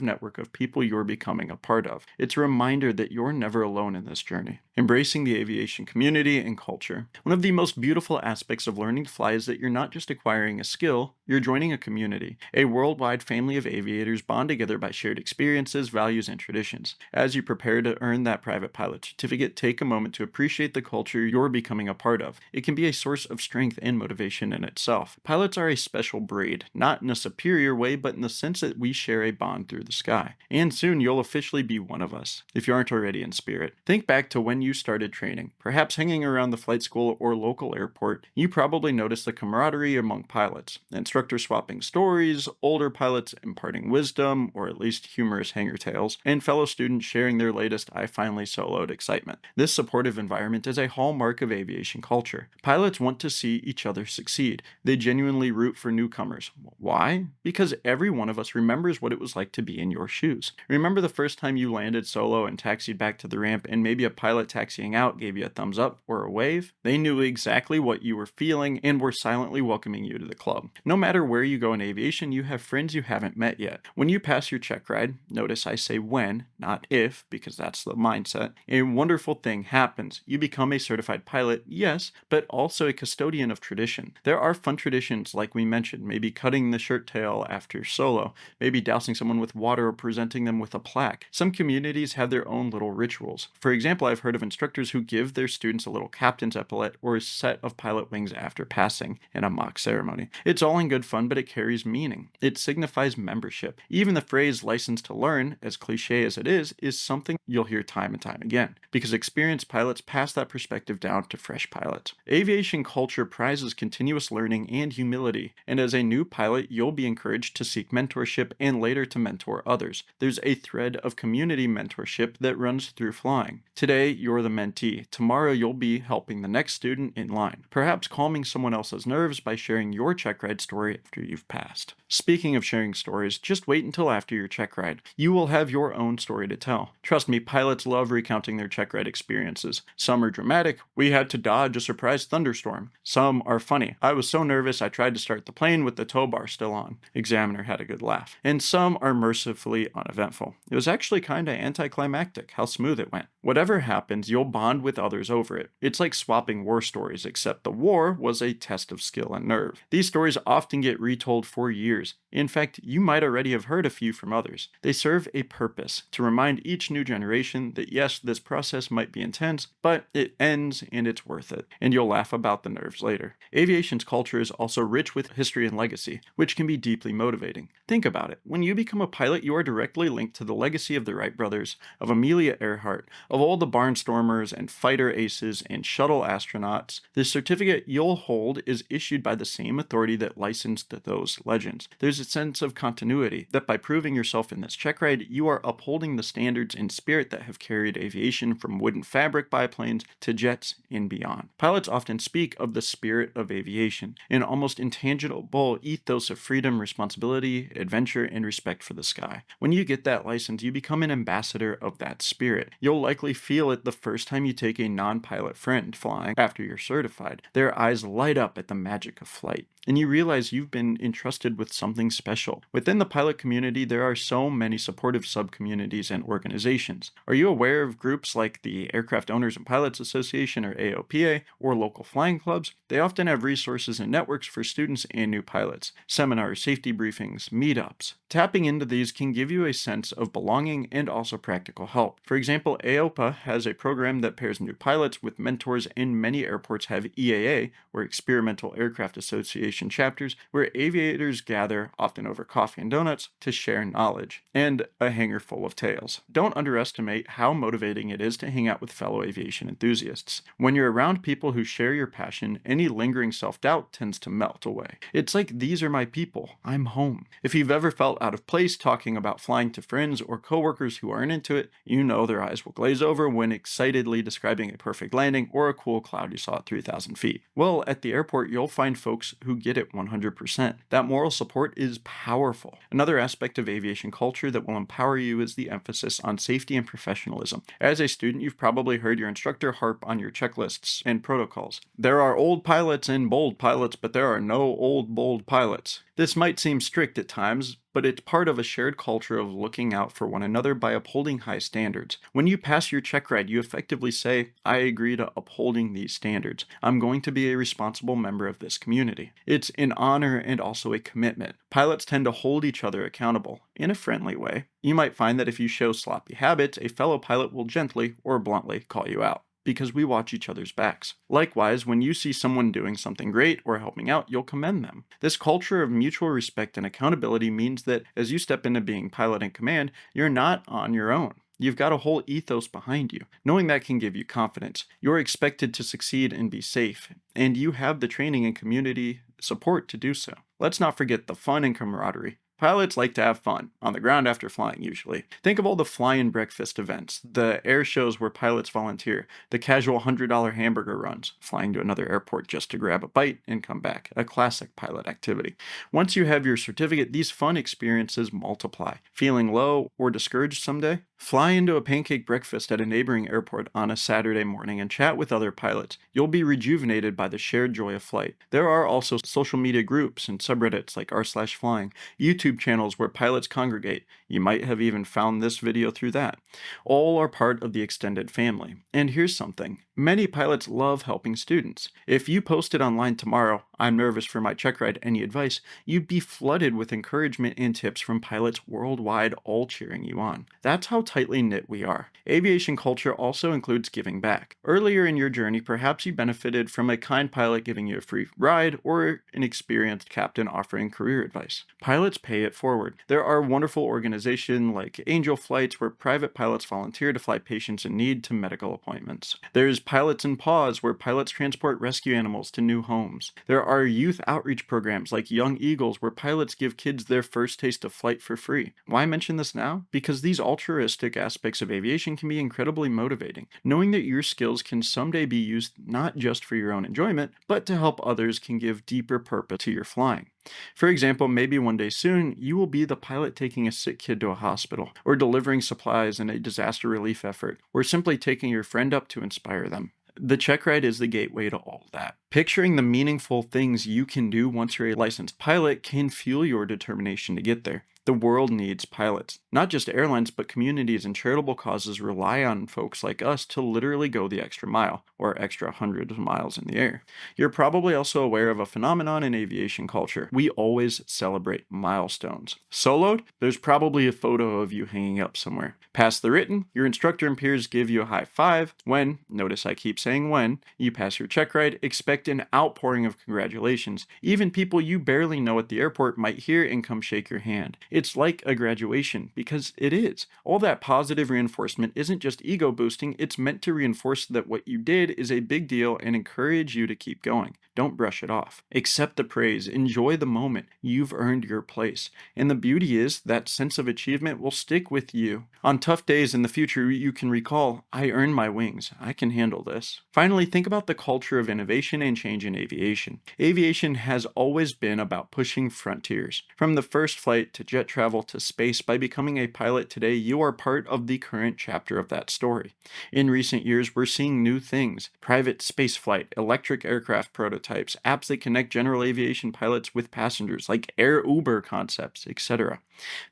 network of people you're becoming a part of. It's a reminder that you're never alone in this journey. Embracing the aviation community and culture. One of the most beautiful aspects of learning to fly is that you're not just acquiring a skill, you're joining a community. A worldwide family of aviators bond together by shared experiences, values, and traditions. As you prepare to earn that private pilot certificate, take a moment to appreciate the culture you're becoming a part of. It can be a source of strength and motivation in itself. Pilots are a special breed, not in a superior way, but in the sense that we share a bond through the sky. And soon you'll officially be one of us, if you aren't already in spirit. Think back to when you started training. Perhaps hanging around the flight school or local airport, you probably noticed the camaraderie among pilots. Instructors swapping stories, older pilots imparting wisdom, or at least humorous hanger tales, and fellow students sharing their latest "I finally soloed" excitement. This supportive environment is a hallmark of aviation culture. Pilots want to see each other succeed. They genuinely root for newcomers. Why? Because every one of us remembers what it was like to be in your shoes. Remember the first time you landed solo and taxied back to the ramp, and maybe a pilot taxiing out gave you a thumbs up or a wave? They knew exactly what you were feeling and were silently welcoming you to the club. No matter where you go in aviation, you have friends you haven't met yet. When you pass your check ride, notice I say when, not if, because that's the mindset, a wonderful thing happens. You become a certified pilot, yes, but also a custodian of tradition. There are fun traditions like we mentioned, maybe cutting the shirt tail after solo, maybe dousing someone with water or presenting them with a plaque. Some communities have their own little rituals. For example, I've heard of instructors who give their students a little captain's epaulet or a set of pilot wings after passing in a mock ceremony. It's all in good fun, but it carries meaning. It signifies membership. Even the phrase "license to learn," as cliche as it is something you'll hear time and time again, because experienced pilots pass that perspective down to fresh pilots. Aviation culture prizes continuous learning and humility, and as a new pilot, you'll be encouraged to seek mentorship and later to mentor others. There's a thread of community mentorship that runs through flying. Today, you're the mentee. Tomorrow, you'll be helping the next student in line, perhaps calming someone else's nerves by sharing your check ride story after you've passed. Speaking of sharing stories, just wait until after your check ride. You will have your own story to tell. Trust me, pilots love recounting their check ride experiences. Some are dramatic. We had to dodge a surprise thunderstorm. Some are funny. I was so nervous I tried to start the plane with the tow bar still on. Examiner had a good laugh. And some are mercifully uneventful. It was actually kinda anticlimactic how smooth it went. Whatever happens, you'll bond with others over it. It's like swapping war stories, except the war was a test of skill and nerve. These stories often get retold for years. In fact, you might already have heard a few from others. They serve a purpose, to remind each new generation that yes, this process might be intense, but it ends and it's worth it. And you'll laugh about the nerves later. Aviation's culture is also rich with history and legacy, which can be deeply motivating. Think Think about it. When you become a pilot, you are directly linked to the legacy of the Wright brothers, of Amelia Earhart, of all the barnstormers and fighter aces and shuttle astronauts. The certificate you'll hold is issued by the same authority that licensed those legends. There's a sense of continuity that by proving yourself in this checkride, you are upholding the standards and spirit that have carried aviation from wooden fabric biplanes to jets and beyond. Pilots often speak of the spirit of aviation, an almost intangible ethos of freedom, responsibility, adventure, and respect for the sky. When you get that license, you become an ambassador of that spirit. You'll likely feel it the first time you take a non-pilot friend flying after you're certified. Their eyes light up at the magic of flight, and you realize you've been entrusted with something special. Within the pilot community, there are so many supportive sub-communities and organizations. Are you aware of groups like the Aircraft Owners and Pilots Association, or AOPA, or local flying clubs? They often have resources and networks for students and new pilots, seminars, safety briefings, meetups. Tapping into these can give you a sense of belonging and also practical help. For example, AOPA has a program that pairs new pilots with mentors, and many airports have EAA, or Experimental Aircraft Association chapters, where aviators gather, often over coffee and donuts, to share knowledge and a hangar full of tales. Don't underestimate how motivating it is to hang out with fellow aviation enthusiasts. When you're around people who share your passion, any lingering self-doubt tends to melt away. It's like, these are my people, I'm home. If you've ever felt out of place talking about flying to friends or coworkers who aren't into it, you know their eyes will glaze over when excitedly describing a perfect landing or a cool cloud you saw at 3,000 feet. Well, at the airport, you'll find folks who get it 100%. That moral support is powerful. Another aspect of aviation culture that will empower you is the emphasis on safety and professionalism. As a student, you've probably heard your instructor harp on your checklists and protocols. There are old pilots and bold pilots, but there are no old, bold pilots. This might seem strict at times, but it's part of a shared culture of looking out for one another by upholding high standards. When you pass your check ride, you effectively say, I agree to upholding these standards. I'm going to be a responsible member of this community. It's an honor and also a commitment. Pilots tend to hold each other accountable in a friendly way. You might find that if you show sloppy habits, a fellow pilot will gently or bluntly call you out, because we watch each other's backs. Likewise, when you see someone doing something great or helping out, you'll commend them. This culture of mutual respect and accountability means that as you step into being pilot in command, you're not on your own. You've got a whole ethos behind you. Knowing that can give you confidence. You're expected to succeed and be safe, and you have the training and community support to do so. Let's not forget the fun and camaraderie. Pilots like to have fun, on the ground after flying usually. Think of all the fly-in breakfast events, the air shows where pilots volunteer, the casual $100 hamburger runs, flying to another airport just to grab a bite and come back, a classic pilot activity. Once you have your certificate, these fun experiences multiply. Feeling low or discouraged someday? Fly into a pancake breakfast at a neighboring airport on a Saturday morning and chat with other pilots. You'll be rejuvenated by the shared joy of flight. There are also social media groups and subreddits like r/flying, YouTube channels where pilots congregate. You might have even found this video through that. All are part of the extended family. And here's something. Many pilots love helping students. If you posted online tomorrow, I'm nervous for my check ride, any advice, you'd be flooded with encouragement and tips from pilots worldwide, all cheering you on. That's how tightly knit we are. Aviation culture also includes giving back. Earlier in your journey, perhaps you benefited from a kind pilot giving you a free ride or an experienced captain offering career advice. Pilots pay it forward. There are wonderful organizations like Angel Flights where private pilots volunteer to fly patients in need to medical appointments. There's Pilots in Pause where pilots transport rescue animals to new homes. There are youth outreach programs like Young Eagles where pilots give kids their first taste of flight for free. Why mention this now? Because these altruistic aspects of aviation can be incredibly motivating. Knowing that your skills can someday be used not just for your own enjoyment, but to help others can give deeper purpose to your flying. For example, maybe one day soon, you will be the pilot taking a sick kid to a hospital, or delivering supplies in a disaster relief effort, or simply taking your friend up to inspire them. The check ride is the gateway to all that. Picturing the meaningful things you can do once you're a licensed pilot can fuel your determination to get there. The world needs pilots. Not just airlines, but communities and charitable causes rely on folks like us to literally go the extra mile, or extra hundreds of miles in the air. You're probably also aware of a phenomenon in aviation culture. We always celebrate milestones. Soloed? There's probably a photo of you hanging up somewhere. Past the written, your instructor and peers give you a high five. When, notice I keep saying when, you pass your check ride, expect an outpouring of congratulations. Even people you barely know at the airport might hear and come shake your hand. It's like a graduation, because it is. All that positive reinforcement isn't just ego boosting, it's meant to reinforce that what you did is a big deal and encourage you to keep going. Don't brush it off. Accept the praise. Enjoy the moment. You've earned your place. And the beauty is that sense of achievement will stick with you. On tough days in the future, you can recall, I earned my wings. I can handle this. Finally, think about the culture of innovation and change in aviation. Aviation has always been about pushing frontiers. From the first flight to jet travel to space, by becoming a pilot today, you are part of the current chapter of that story. In recent years, we're seeing new things. Private spaceflight, electric aircraft prototypes, apps that connect general aviation pilots with passengers, like Air Uber concepts, etc.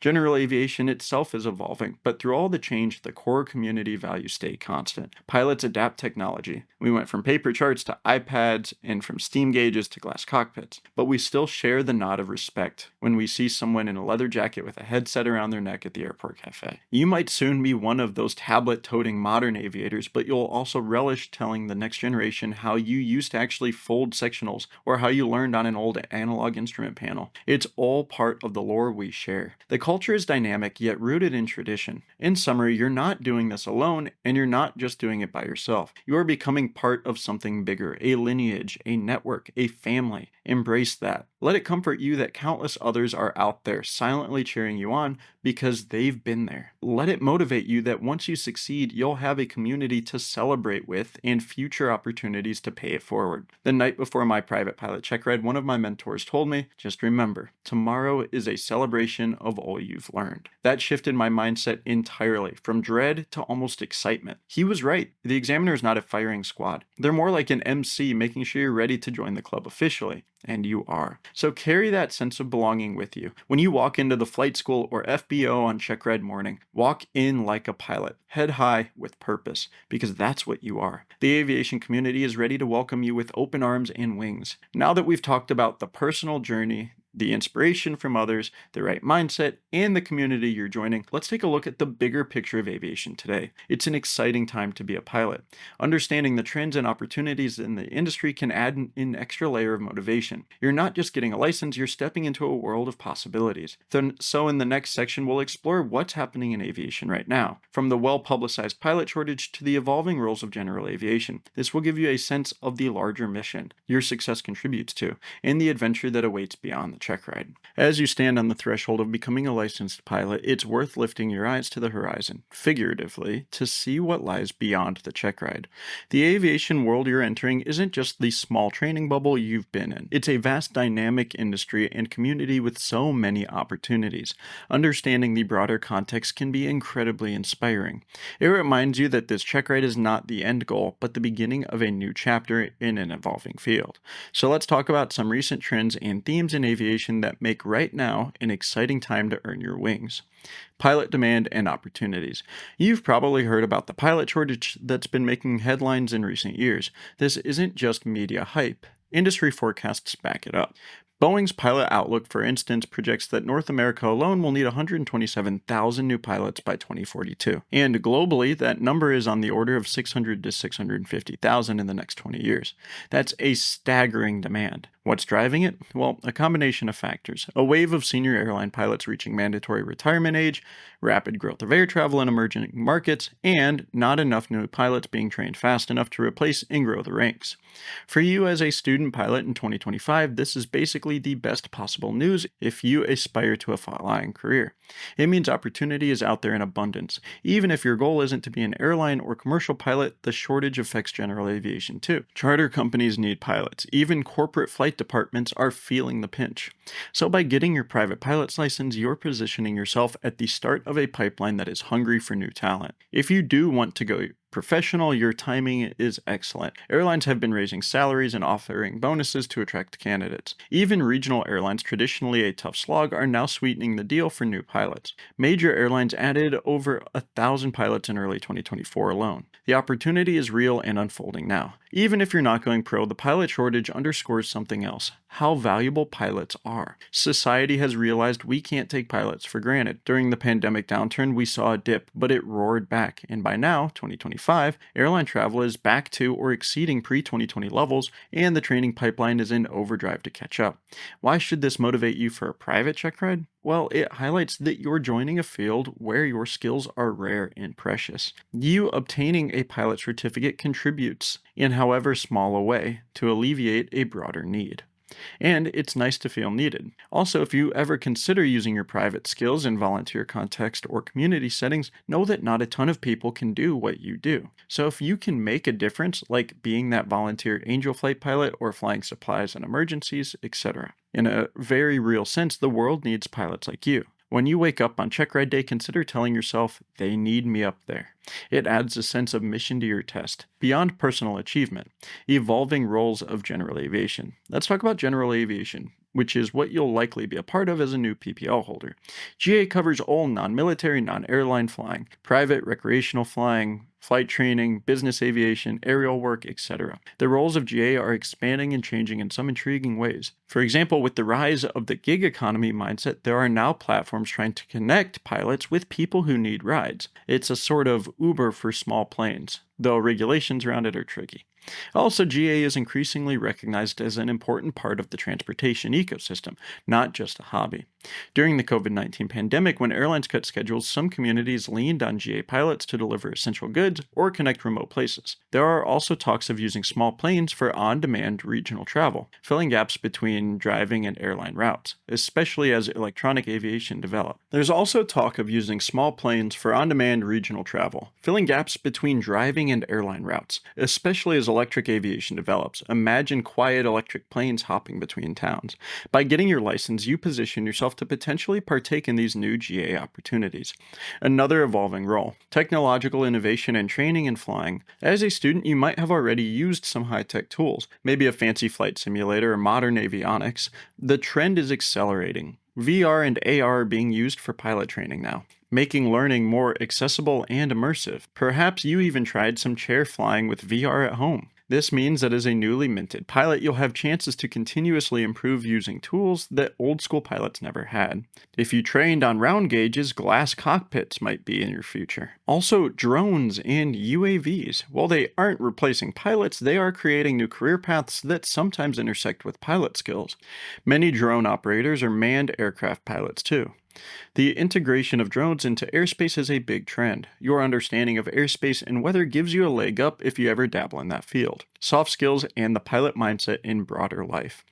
General aviation itself is evolving, but through all the change, the core community values stay constant. Pilots adapt technology. We went from paper charts to iPads and from steam gauges to glass cockpits, but we still share the nod of respect when we see someone in a leather jacket with a headset around their neck at the airport cafe. You might soon be one of those tablet-toting modern aviators, but you'll also relish telling the next generation how you used to actually fold sectionals or how you learned on an old analog instrument panel. It's all part of the lore we share. The culture is dynamic yet rooted in tradition. In summary, you're not doing this alone, and you're not just doing it by yourself. You are becoming part of something bigger, a lineage, a network, a family. Embrace that. Let it comfort you that countless others are out there silently cheering you on because they've been there. Let it motivate you that once you succeed, you'll have a community to celebrate with and future opportunities to pay it forward. The night before my private pilot check ride, one of my mentors told me, just remember, tomorrow is a celebration of all you've learned. That shifted my mindset entirely, from dread to almost excitement. He was right. The examiner is not a firing squad. They're more like an MC, making sure you're ready to join the club officially. And you are. So carry that sense of belonging with you. When you walk into the flight school or FBO on check ride morning, walk in like a pilot, head high with purpose, because that's what you are. The aviation community is ready to welcome you with open arms and wings. Now that we've talked about the personal journey, the inspiration from others, the right mindset, and the community you're joining, let's take a look at the bigger picture of aviation today. It's an exciting time to be a pilot. Understanding the trends and opportunities in the industry can add an extra layer of motivation. You're not just getting a license, you're stepping into a world of possibilities. So in the next section, we'll explore what's happening in aviation right now, from the well-publicized pilot shortage to the evolving roles of general aviation. This will give you a sense of the larger mission your success contributes to, and the adventure that awaits beyond the check ride. As you stand on the threshold of becoming a licensed pilot, it's worth lifting your eyes to the horizon, figuratively, to see what lies beyond the check ride. The aviation world you're entering isn't just the small training bubble you've been in. It's a vast dynamic industry and community with so many opportunities. Understanding the broader context can be incredibly inspiring. It reminds you that this check ride is not the end goal, but the beginning of a new chapter in an evolving field. So let's talk about some recent trends and themes in aviation that make right now an exciting time to earn your wings. Pilot demand and opportunities. You've probably heard about the pilot shortage that's been making headlines in recent years. This isn't just media hype. Industry forecasts back it up. Boeing's Pilot Outlook, for instance, projects that North America alone will need 127,000 new pilots by 2042. And globally, that number is on the order of 600 to 650,000 in the next 20 years. That's a staggering demand. What's driving it? Well, a combination of factors. A wave of senior airline pilots reaching mandatory retirement age, rapid growth of air travel in emerging markets, and not enough new pilots being trained fast enough to replace and grow the ranks. For you as a student pilot in 2025, this is basically the best possible news if you aspire to a flying career. It means opportunity is out there in abundance. Even if your goal isn't to be an airline or commercial pilot, the shortage affects general aviation too. Charter companies need pilots. Even corporate flight departments are feeling the pinch. So by getting your private pilot's license, you're positioning yourself at the start of a pipeline that is hungry for new talent. If you do want to go Professional, your timing is excellent. Airlines have been raising salaries and offering bonuses to attract candidates. Even regional airlines, traditionally a tough slog, are now sweetening the deal for new pilots. Major airlines added over 1,000 pilots in early 2024 alone. The opportunity is real and unfolding now. Even if you're not going pro, the pilot shortage underscores something else: how valuable pilots are. Society has realized we can't take pilots for granted. During the pandemic downturn, we saw a dip, but it roared back, and by now, 2025, airline travel is back to or exceeding pre-2020 levels, and the training pipeline is in overdrive to catch up. Why should this motivate you for a private check ride? Well, it highlights that you're joining a field where your skills are rare and precious. You obtaining a pilot certificate contributes, in however small a way, to alleviate a broader need. And it's nice to feel needed. Also, if you ever consider using your private skills in volunteer context or community settings, know that not a ton of people can do what you do. So if you can make a difference, like being that volunteer angel flight pilot or flying supplies in emergencies, etc. In a very real sense, the world needs pilots like you. When you wake up on check ride day, consider telling yourself, they need me up there. It adds a sense of mission to your test, beyond personal achievement. Evolving roles of general aviation. Let's talk about general aviation, which is what you'll likely be a part of as a new PPL holder. GA covers all non-military, non-airline flying, private, recreational flying, flight training, business aviation, aerial work, etc. The roles of GA are expanding and changing in some intriguing ways. For example, with the rise of the gig economy mindset, there are now platforms trying to connect pilots with people who need rides. It's a sort of Uber for small planes, though regulations around it are tricky. Also, GA is increasingly recognized as an important part of the transportation ecosystem, not just a hobby. During the COVID-19 pandemic, when airlines cut schedules, some communities leaned on GA pilots to deliver essential goods or connect remote places. There are also talks of using small planes for on-demand regional travel, filling gaps between driving and airline routes, especially as electronic aviation develops. There's also talk of using small planes for on-demand regional travel, filling gaps between driving and airline routes, especially as electric aviation develops. Imagine quiet electric planes hopping between towns. By getting your license, you position yourself to potentially partake in these new GA opportunities. Another evolving role: technological innovation and training in flying. As a student, you might have already used some high-tech tools, maybe a fancy flight simulator or modern avionics. The trend is accelerating. VR and AR are being used for pilot training now, making learning more accessible and immersive. Perhaps you even tried some chair flying with VR at home. This means that as a newly minted pilot, you'll have chances to continuously improve using tools that old school pilots never had. If you trained on round gauges, glass cockpits might be in your future. Also, drones and UAVs. While they aren't replacing pilots, they are creating new career paths that sometimes intersect with pilot skills. Many drone operators are manned aircraft pilots too. The integration of drones into airspace is a big trend. Your understanding of airspace and weather gives you a leg up if you ever dabble in that field. Soft skills and the pilot mindset in broader life.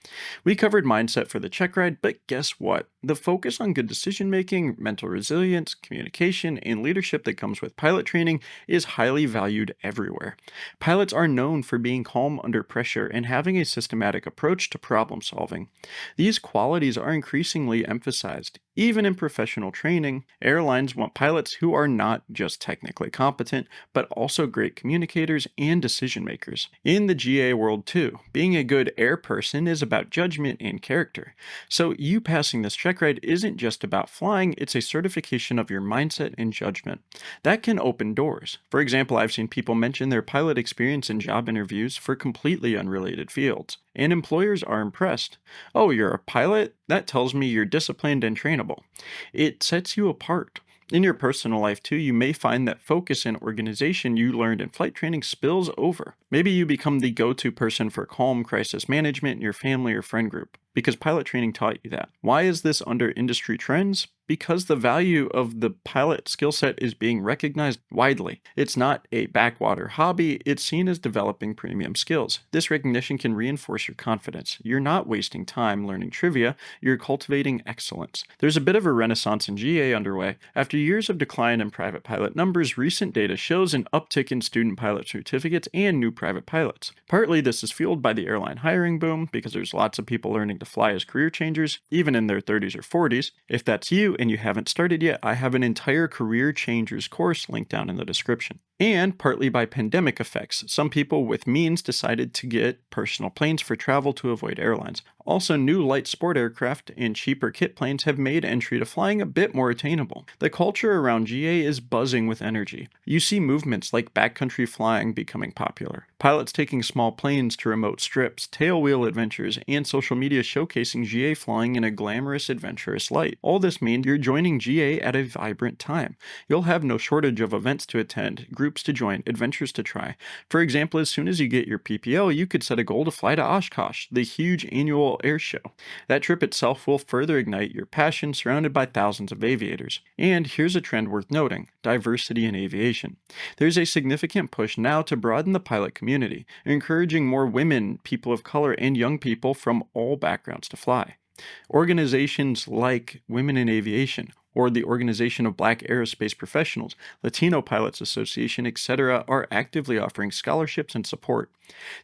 We covered mindset for the check ride, but guess what? The focus on good decision making, mental resilience, communication, and leadership that comes with pilot training is highly valued everywhere. Pilots are known for being calm under pressure and having a systematic approach to problem solving. These qualities are increasingly emphasized. Even in professional training, airlines want pilots who are not just technically competent, but also great communicators and decision makers. In the GA world too, being a good air person is about judgment and character. So you passing this check ride isn't just about flying, it's a certification of your mindset and judgment. That can open doors. For example, I've seen people mention their pilot experience in job interviews for completely unrelated fields, and employers are impressed. Oh, you're a pilot? That tells me you're disciplined and trainable. It sets you apart. In your personal life too, you may find that focus and organization you learned in flight training spills over. Maybe you become the go-to person for calm crisis management in your family or friend group, because pilot training taught you that. Why is this under industry trends? Because the value of the pilot skill set is being recognized widely. It's not a backwater hobby, it's seen as developing premium skills. This recognition can reinforce your confidence. You're not wasting time learning trivia, you're cultivating excellence. There's a bit of a renaissance in GA underway. After years of decline in private pilot numbers, recent data shows an uptick in student pilot certificates and new private pilots. Partly this is fueled by the airline hiring boom, because there's lots of people learning to fly as career changers, even in their 30s or 40s. If that's you and you haven't started yet, I have an entire career changers course linked down in the description. And partly by pandemic effects, some people with means decided to get personal planes for travel to avoid airlines. Also, new light sport aircraft and cheaper kit planes have made entry to flying a bit more attainable. The culture around GA is buzzing with energy. You see movements like backcountry flying becoming popular, pilots taking small planes to remote strips, tailwheel adventures, and social media showcasing GA flying in a glamorous, adventurous light. All this means you're joining GA at a vibrant time. You'll have no shortage of events to attend, groups to join, adventures to try. For example, as soon as you get your PPL, you could set a goal to fly to Oshkosh, the huge annual air show. That trip itself will further ignite your passion, surrounded by thousands of aviators. And here's a trend worth noting: diversity in aviation. There's a significant push now to broaden the pilot community, encouraging more women, people of color, and young people from all backgrounds to fly. Organizations like Women in Aviation, or the Organization of Black Aerospace Professionals, Latino Pilots Association, etc., are actively offering scholarships and support.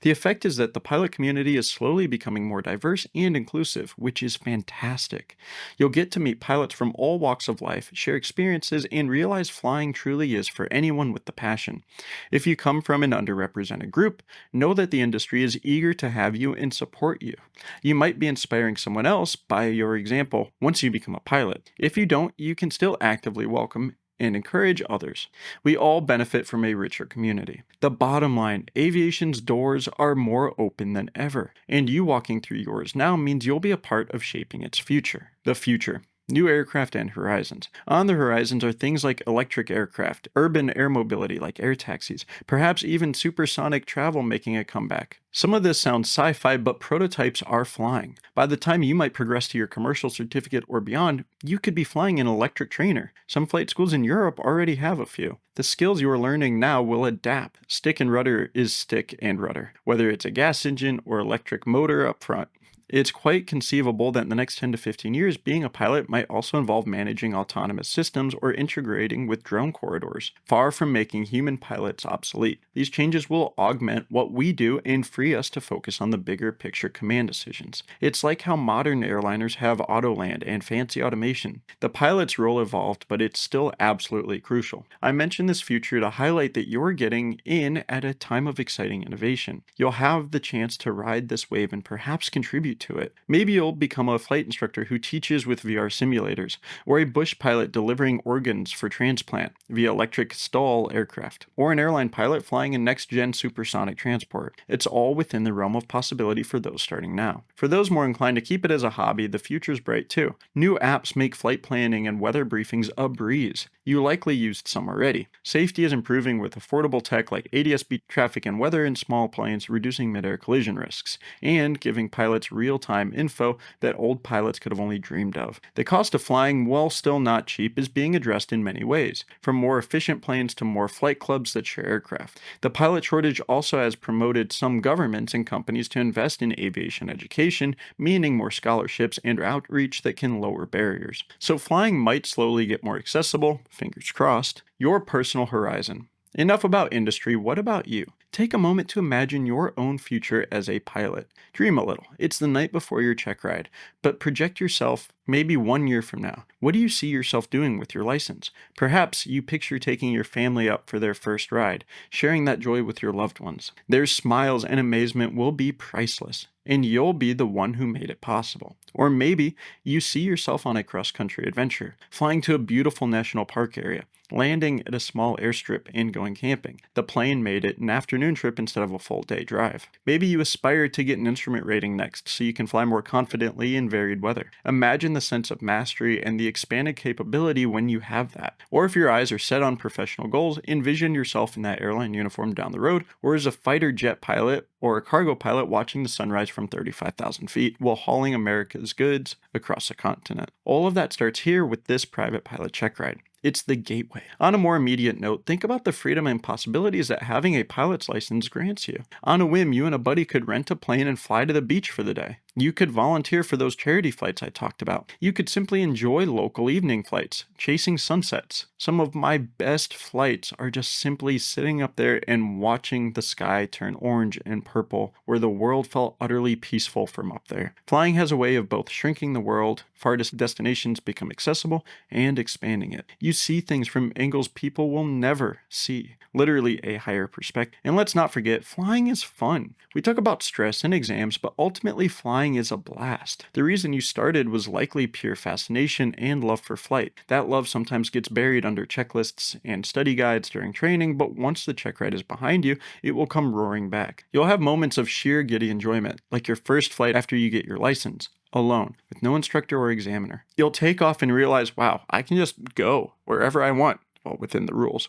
The effect is that the pilot community is slowly becoming more diverse and inclusive, which is fantastic. You'll get to meet pilots from all walks of life, share experiences, and realize flying truly is for anyone with the passion. If you come from an underrepresented group, know that the industry is eager to have you and support you. You might be inspiring someone else by your example once you become a pilot. If you don't, you can still actively welcome and encourage others. We all benefit from a richer community. The bottom line: aviation's doors are more open than ever, and you walking through yours now means you'll be a part of shaping its future. The future. New aircraft and horizons. On the horizons are things like electric aircraft, urban air mobility like air taxis, perhaps even supersonic travel making a comeback. Some of this sounds sci-fi, but prototypes are flying. By the time you might progress to your commercial certificate or beyond, you could be flying an electric trainer. Some flight schools in Europe already have a few. The skills you are learning now will adapt. Stick and rudder is stick and rudder, whether it's a gas engine or electric motor up front. It's quite conceivable that in the next 10 to 15 years, being a pilot might also involve managing autonomous systems or integrating with drone corridors, far from making human pilots obsolete. These changes will augment what we do and free us to focus on the bigger picture command decisions. It's like how modern airliners have autoland and fancy automation. The pilot's role evolved, but it's still absolutely crucial. I mention this future to highlight that you're getting in at a time of exciting innovation. You'll have the chance to ride this wave and perhaps contribute to it. Maybe you'll become a flight instructor who teaches with VR simulators, or a bush pilot delivering organs for transplant via electric stall aircraft, or an airline pilot flying a next-gen supersonic transport. It's all within the realm of possibility for those starting now. For those more inclined to keep it as a hobby, the future's bright too. New apps make flight planning and weather briefings a breeze. You likely used some already. Safety is improving with affordable tech like ADS-B traffic and weather in small planes, reducing mid-air collision risks, and giving pilots real-time info that old pilots could have only dreamed of. The cost of flying, while still not cheap, is being addressed in many ways, from more efficient planes to more flight clubs that share aircraft. The pilot shortage also has promoted some governments and companies to invest in aviation education, meaning more scholarships and outreach that can lower barriers. So flying might slowly get more accessible, fingers crossed. Your personal horizon. Enough about industry, what about you? Take a moment to imagine your own future as a pilot. Dream a little. It's the night before your check ride, but project yourself maybe 1 year from now. What do you see yourself doing with your license? Perhaps you picture taking your family up for their first ride, sharing that joy with your loved ones. Their smiles and amazement will be priceless, and you'll be the one who made it possible. Or maybe you see yourself on a cross-country adventure, flying to a beautiful national park area, landing at a small airstrip and going camping. The plane made it an afternoon trip instead of a full day drive. Maybe you aspire to get an instrument rating next so you can fly more confidently in varied weather. Imagine the sense of mastery and the expanded capability when you have that. Or if your eyes are set on professional goals, envision yourself in that airline uniform down the road, or as a fighter jet pilot or a cargo pilot watching the sunrise from 35,000 feet while hauling America's goods across a continent. All of that starts here with this private pilot check ride. It's the gateway. On a more immediate note, think about the freedom and possibilities that having a pilot's license grants you. On a whim, you and a buddy could rent a plane and fly to the beach for the day. You could volunteer for those charity flights I talked about. You could simply enjoy local evening flights, chasing sunsets. Some of my best flights are just simply sitting up there and watching the sky turn orange and purple, where the world felt utterly peaceful from up there. Flying has a way of both shrinking the world, farthest destinations become accessible, and expanding it. You You see things from angles people will never see, literally a higher perspective. And let's not forget, flying is fun. We talk about stress and exams, but ultimately flying is a blast. The reason you started was likely pure fascination and love for flight. That love sometimes gets buried under checklists and study guides during training, but once the check ride is behind you, it will come roaring back. You'll have moments of sheer giddy enjoyment, like your first flight after you get your license, alone, with no instructor or examiner. You'll take off and realize, wow, I can just go wherever I want, well, within the rules.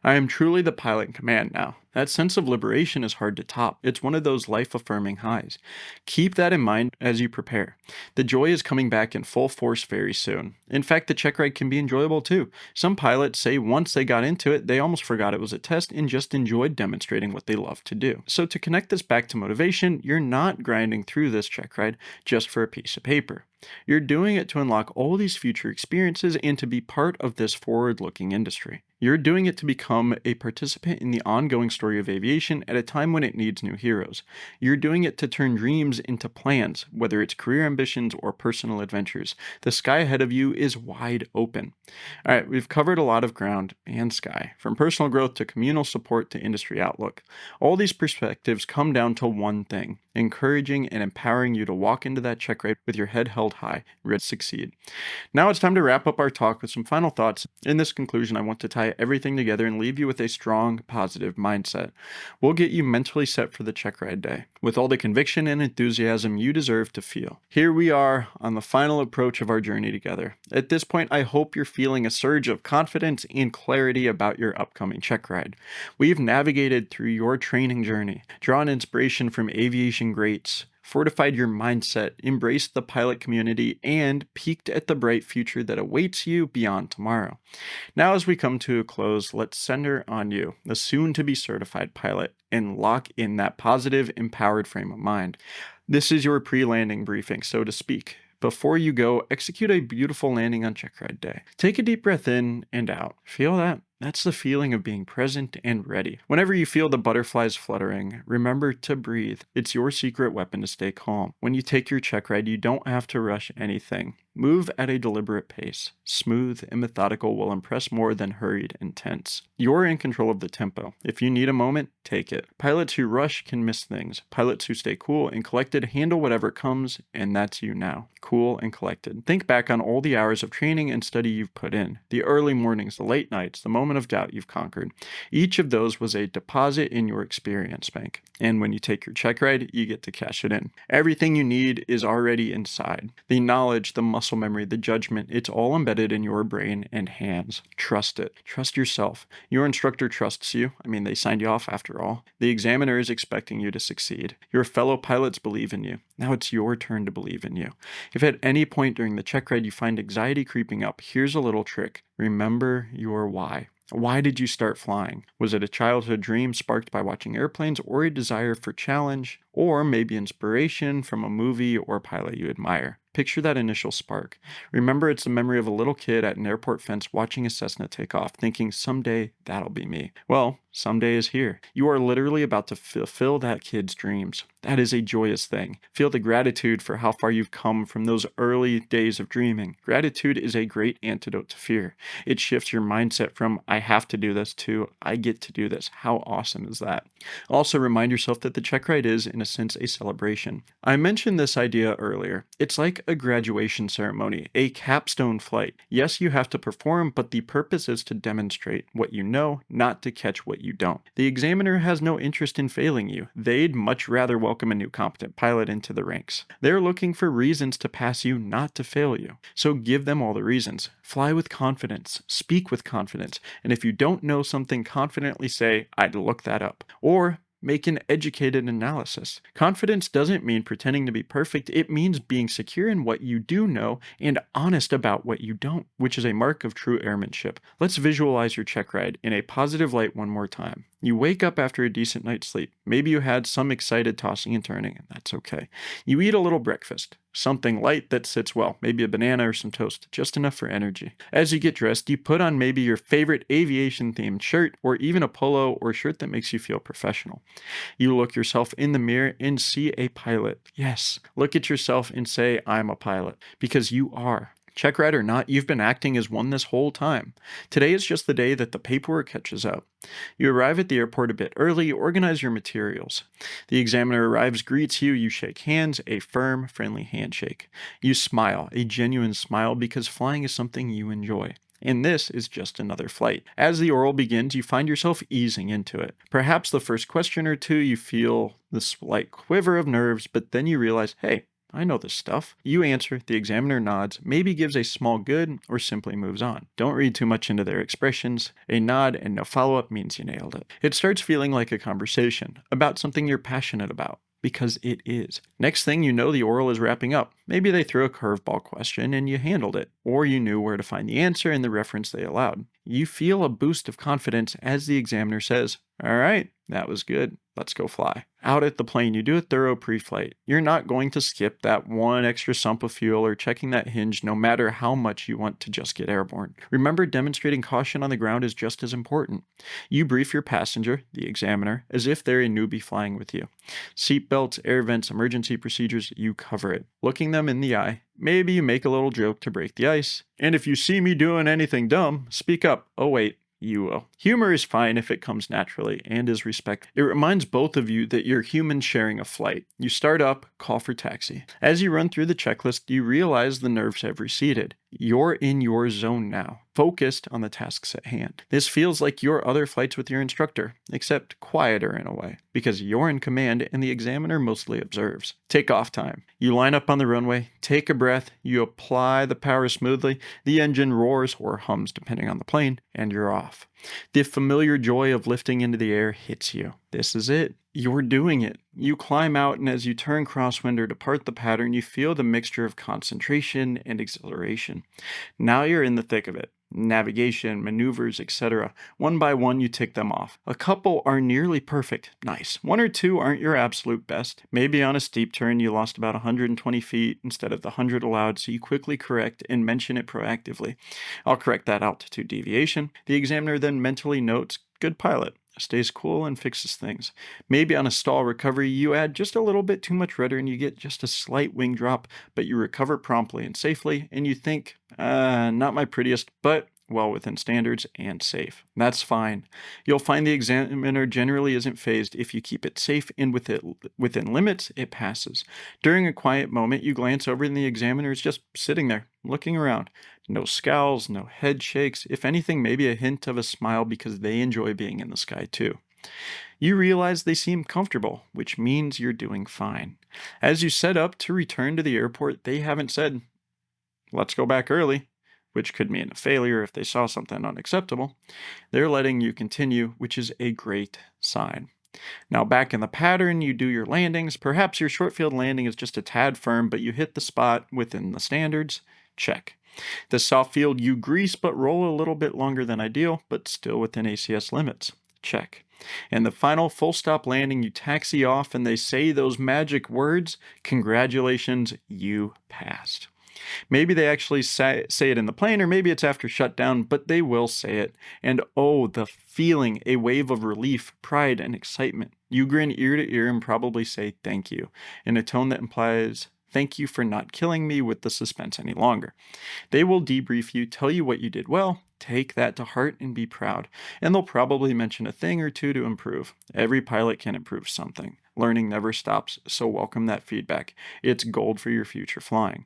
I am truly the pilot in command now. That sense of liberation is hard to top. It's one of those life-affirming highs. Keep that in mind as you prepare. The joy is coming back in full force very soon. In fact, the check ride can be enjoyable too. Some pilots say once they got into it, they almost forgot it was a test and just enjoyed demonstrating what they love to do. So to connect this back to motivation, you're not grinding through this check ride just for a piece of paper. You're doing it to unlock all these future experiences and to be part of this forward-looking industry. You're doing it to become a participant in the ongoing story of aviation at a time when it needs new heroes. You're doing it to turn dreams into plans, whether it's career ambitions or personal adventures. The sky ahead of you is wide open. All right, we've covered a lot of ground and sky, from personal growth to communal support to industry outlook. All these perspectives come down to one thing: encouraging and empowering you to walk into that check ride with your head held high, ready to succeed. Now it's time to wrap up our talk with some final thoughts. In this conclusion, I want to tie everything together and leave you with a strong, positive mindset. We'll get you mentally set for the check ride day, with all the conviction and enthusiasm you deserve to feel. Here we are on the final approach of our journey together. At this point, I hope you're feeling a surge of confidence and clarity about your upcoming check ride. We've navigated through your training journey, drawn inspiration from aviation greats, fortified your mindset, embraced the pilot community, and peeked at the bright future that awaits you beyond tomorrow. Now, as we come to a close, let's center on you, the soon-to-be certified pilot, and lock in that positive, empowered frame of mind. This is your pre-landing briefing, so to speak. Before you go, execute a beautiful landing on check ride day. Take a deep breath in and out. Feel that? That's the feeling of being present and ready. Whenever you feel the butterflies fluttering, remember to breathe. It's your secret weapon to stay calm. When you take your check ride, you don't have to rush anything. Move at a deliberate pace. Smooth and methodical will impress more than hurried and tense. You're in control of the tempo. If you need a moment, take it. Pilots who rush can miss things. Pilots who stay cool and collected handle whatever comes, and that's you now. Cool and collected. Think back on all the hours of training and study you've put in. The early mornings, the late nights, the moment of doubt you've conquered. Each of those was a deposit in your experience bank. And when you take your check ride, you get to cash it in. Everything you need is already inside. The knowledge, the muscle memory, the judgment, it's all embedded in your brain and hands. Trust it. Trust yourself. Your instructor trusts you. They signed you off after all. The examiner is expecting you to succeed. Your fellow pilots believe in you. Now it's your turn to believe in you. If at any point during the check ride you find anxiety creeping up, here's a little trick. Remember your why. Why did you start flying? Was it a childhood dream sparked by watching airplanes, or a desire for challenge, or maybe inspiration from a movie or pilot you admire? Picture that initial spark. Remember, it's the memory of a little kid at an airport fence watching a Cessna take off, thinking, someday that'll be me. Well, someday is here. You are literally about to fulfill that kid's dreams. That is a joyous thing. Feel the gratitude for how far you've come from those early days of dreaming. Gratitude is a great antidote to fear. It shifts your mindset from, I have to do this, to, I get to do this. How awesome is that? Also, remind yourself that the check ride is, in a sense, a celebration. I mentioned this idea earlier. It's like a graduation ceremony, a capstone flight. Yes, you have to perform, but the purpose is to demonstrate what you know, not to catch what you don't. The examiner has no interest in failing you. They'd much rather welcome a new competent pilot into the ranks. They're looking for reasons to pass you, not to fail you. So give them all the reasons. Fly with confidence. Speak with confidence. And if you don't know something, confidently say, I'd look that up. Or make an educated analysis. Confidence doesn't mean pretending to be perfect. It means being secure in what you do know and honest about what you don't, which is a mark of true airmanship. Let's visualize your check ride in a positive light one more time. You wake up after a decent night's sleep. Maybe you had some excited tossing and turning, and that's okay. You eat a little breakfast, something light that sits well, maybe a banana or some toast, just enough for energy. As you get dressed, you put on maybe your favorite aviation-themed shirt, or even a polo or shirt that makes you feel professional. You look yourself in the mirror and see a pilot. Yes, look at yourself and say, I'm a pilot, because you are. Checkride or not, you've been acting as one this whole time. Today is just the day that the paperwork catches up. You arrive at the airport a bit early, organize your materials. The examiner arrives, greets you, you shake hands, a firm, friendly handshake. You smile, a genuine smile, because flying is something you enjoy. And this is just another flight. As the oral begins, you find yourself easing into it. Perhaps the first question or two, you feel the slight quiver of nerves, but then you realize, hey, I know this stuff. You answer, the examiner nods, maybe gives a small good, or simply moves on. Don't read too much into their expressions. A nod and no follow-up means you nailed it. It starts feeling like a conversation about something you're passionate about. Because it is. Next thing you know, the oral is wrapping up. Maybe they threw a curveball question and you handled it, or you knew where to find the answer and the reference they allowed. You feel a boost of confidence as the examiner says, "All right, that was good. Let's go fly." Out at the plane, you do a thorough pre-flight. You're not going to skip that one extra sump of fuel or checking that hinge no matter how much you want to just get airborne. Remember, demonstrating caution on the ground is just as important. You brief your passenger, the examiner, as if they're a newbie flying with you. Seat belts, air vents, emergency procedures, you cover it. Looking them in the eye, maybe you make a little joke to break the ice. And if you see me doing anything dumb, speak up. Oh wait, you will. Humor is fine if it comes naturally and is respectful. It reminds both of you that you're humans sharing a flight. You start up, call for taxi. As you run through the checklist, you realize the nerves have receded. You're in your zone now, focused on the tasks at hand. This feels like your other flights with your instructor, except quieter in a way, because you're in command and the examiner mostly observes. Takeoff time. You line up on the runway, take a breath, you apply the power smoothly, the engine roars or hums depending on the plane, and you're off. The familiar joy of lifting into the air hits you. This is it. You're doing it. You climb out, and as you turn crosswind or depart the pattern, you feel the mixture of concentration and exhilaration. Now you're in the thick of it. Navigation, maneuvers, etc. One by one, you tick them off. A couple are nearly perfect. Nice. One or two aren't your absolute best. Maybe on a steep turn, you lost about 120 feet instead of the 100 allowed, so you quickly correct and mention it proactively. I'll correct that altitude deviation. The examiner then mentally notes, good pilot. Stays cool and fixes things. Maybe on a stall recovery, you add just a little bit too much rudder and you get just a slight wing drop, but you recover promptly and safely, and you think, not my prettiest, but well within standards and safe. That's fine. You'll find the examiner generally isn't phased. If you keep it safe and within limits, it passes. During a quiet moment, you glance over and the examiner is just sitting there, looking around. No scowls, no head shakes. If anything, maybe a hint of a smile because they enjoy being in the sky too. You realize they seem comfortable, which means you're doing fine. As you set up to return to the airport, they haven't said, let's go back early, which could mean a failure if they saw something unacceptable. They're letting you continue, which is a great sign. Now back in the pattern, you do your landings. Perhaps your short field landing is just a tad firm, but you hit the spot within the standards. Check. The soft field, you grease but roll a little bit longer than ideal, but still within ACS limits. Check. And the final full stop landing, you taxi off and they say those magic words, congratulations, you passed. Maybe they actually say it in the plane, or maybe it's after shutdown, but they will say it. And oh, the feeling, a wave of relief, pride, and excitement. You grin ear to ear and probably say thank you, in a tone that implies, thank you for not killing me with the suspense any longer. They will debrief you, tell you what you did well, take that to heart and be proud. And they'll probably mention a thing or two to improve. Every pilot can improve something. Learning never stops, so welcome that feedback. It's gold for your future flying.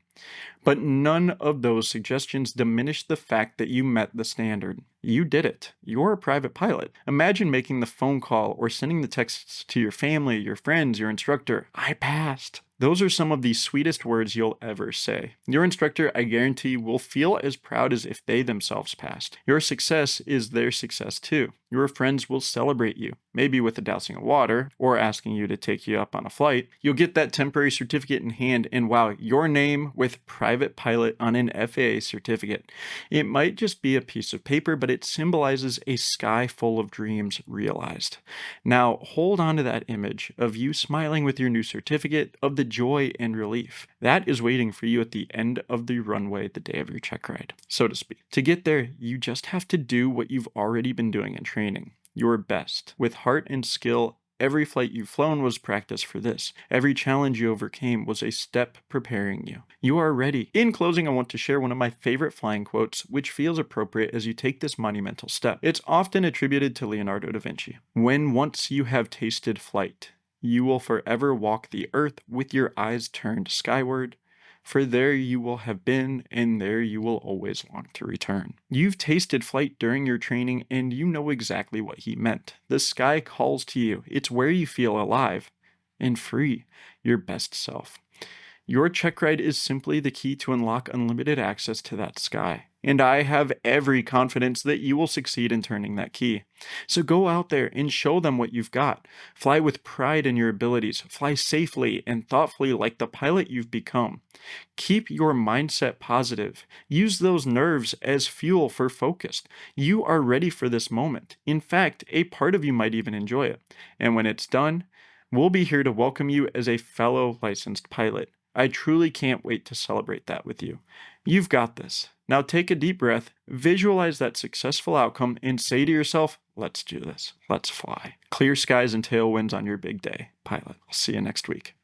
But none of those suggestions diminish the fact that you met the standard. You did it. You're a private pilot. Imagine making the phone call or sending the texts to your family, your friends, your instructor. I passed. Those are some of the sweetest words you'll ever say. Your instructor, I guarantee, will feel as proud as if they themselves passed. Your success is their success too. Your friends will celebrate you, maybe with a dousing of water or asking you to take you up on a flight. You'll get that temporary certificate in hand and wow, your name with private pilot on an FAA certificate. It might just be a piece of paper, but it symbolizes a sky full of dreams realized. Now, hold on to that image of you smiling with your new certificate, of the joy and relief. That is waiting for you at the end of the runway the day of your check ride, so to speak. To get there, you just have to do what you've already been doing in training. Your best, with heart and skill Every flight you've flown was practice for this. Every challenge you overcame was a step preparing you. You are ready. In closing, I want to share one of my favorite flying quotes, which feels appropriate as you take this monumental step. It's often attributed to Leonardo da Vinci. When once you have tasted flight, you will forever walk the earth with your eyes turned skyward, for there you will have been, and there you will always long to return. You've tasted flight during your training, and you know exactly what he meant. The sky calls to you. It's where you feel alive and free, your best self. Your Checkride is simply the key to unlock unlimited access to that sky. And I have every confidence that you will succeed in turning that key. So go out there and show them what you've got. Fly with pride in your abilities. Fly safely and thoughtfully like the pilot you've become. Keep your mindset positive. Use those nerves as fuel for focus. You are ready for this moment. In fact, a part of you might even enjoy it. And when it's done, we'll be here to welcome you as a fellow licensed pilot. I truly can't wait to celebrate that with you. You've got this. Now take a deep breath, visualize that successful outcome, and say to yourself, let's do this. Let's fly. Clear skies and tailwinds on your big day, pilot. I'll see you next week.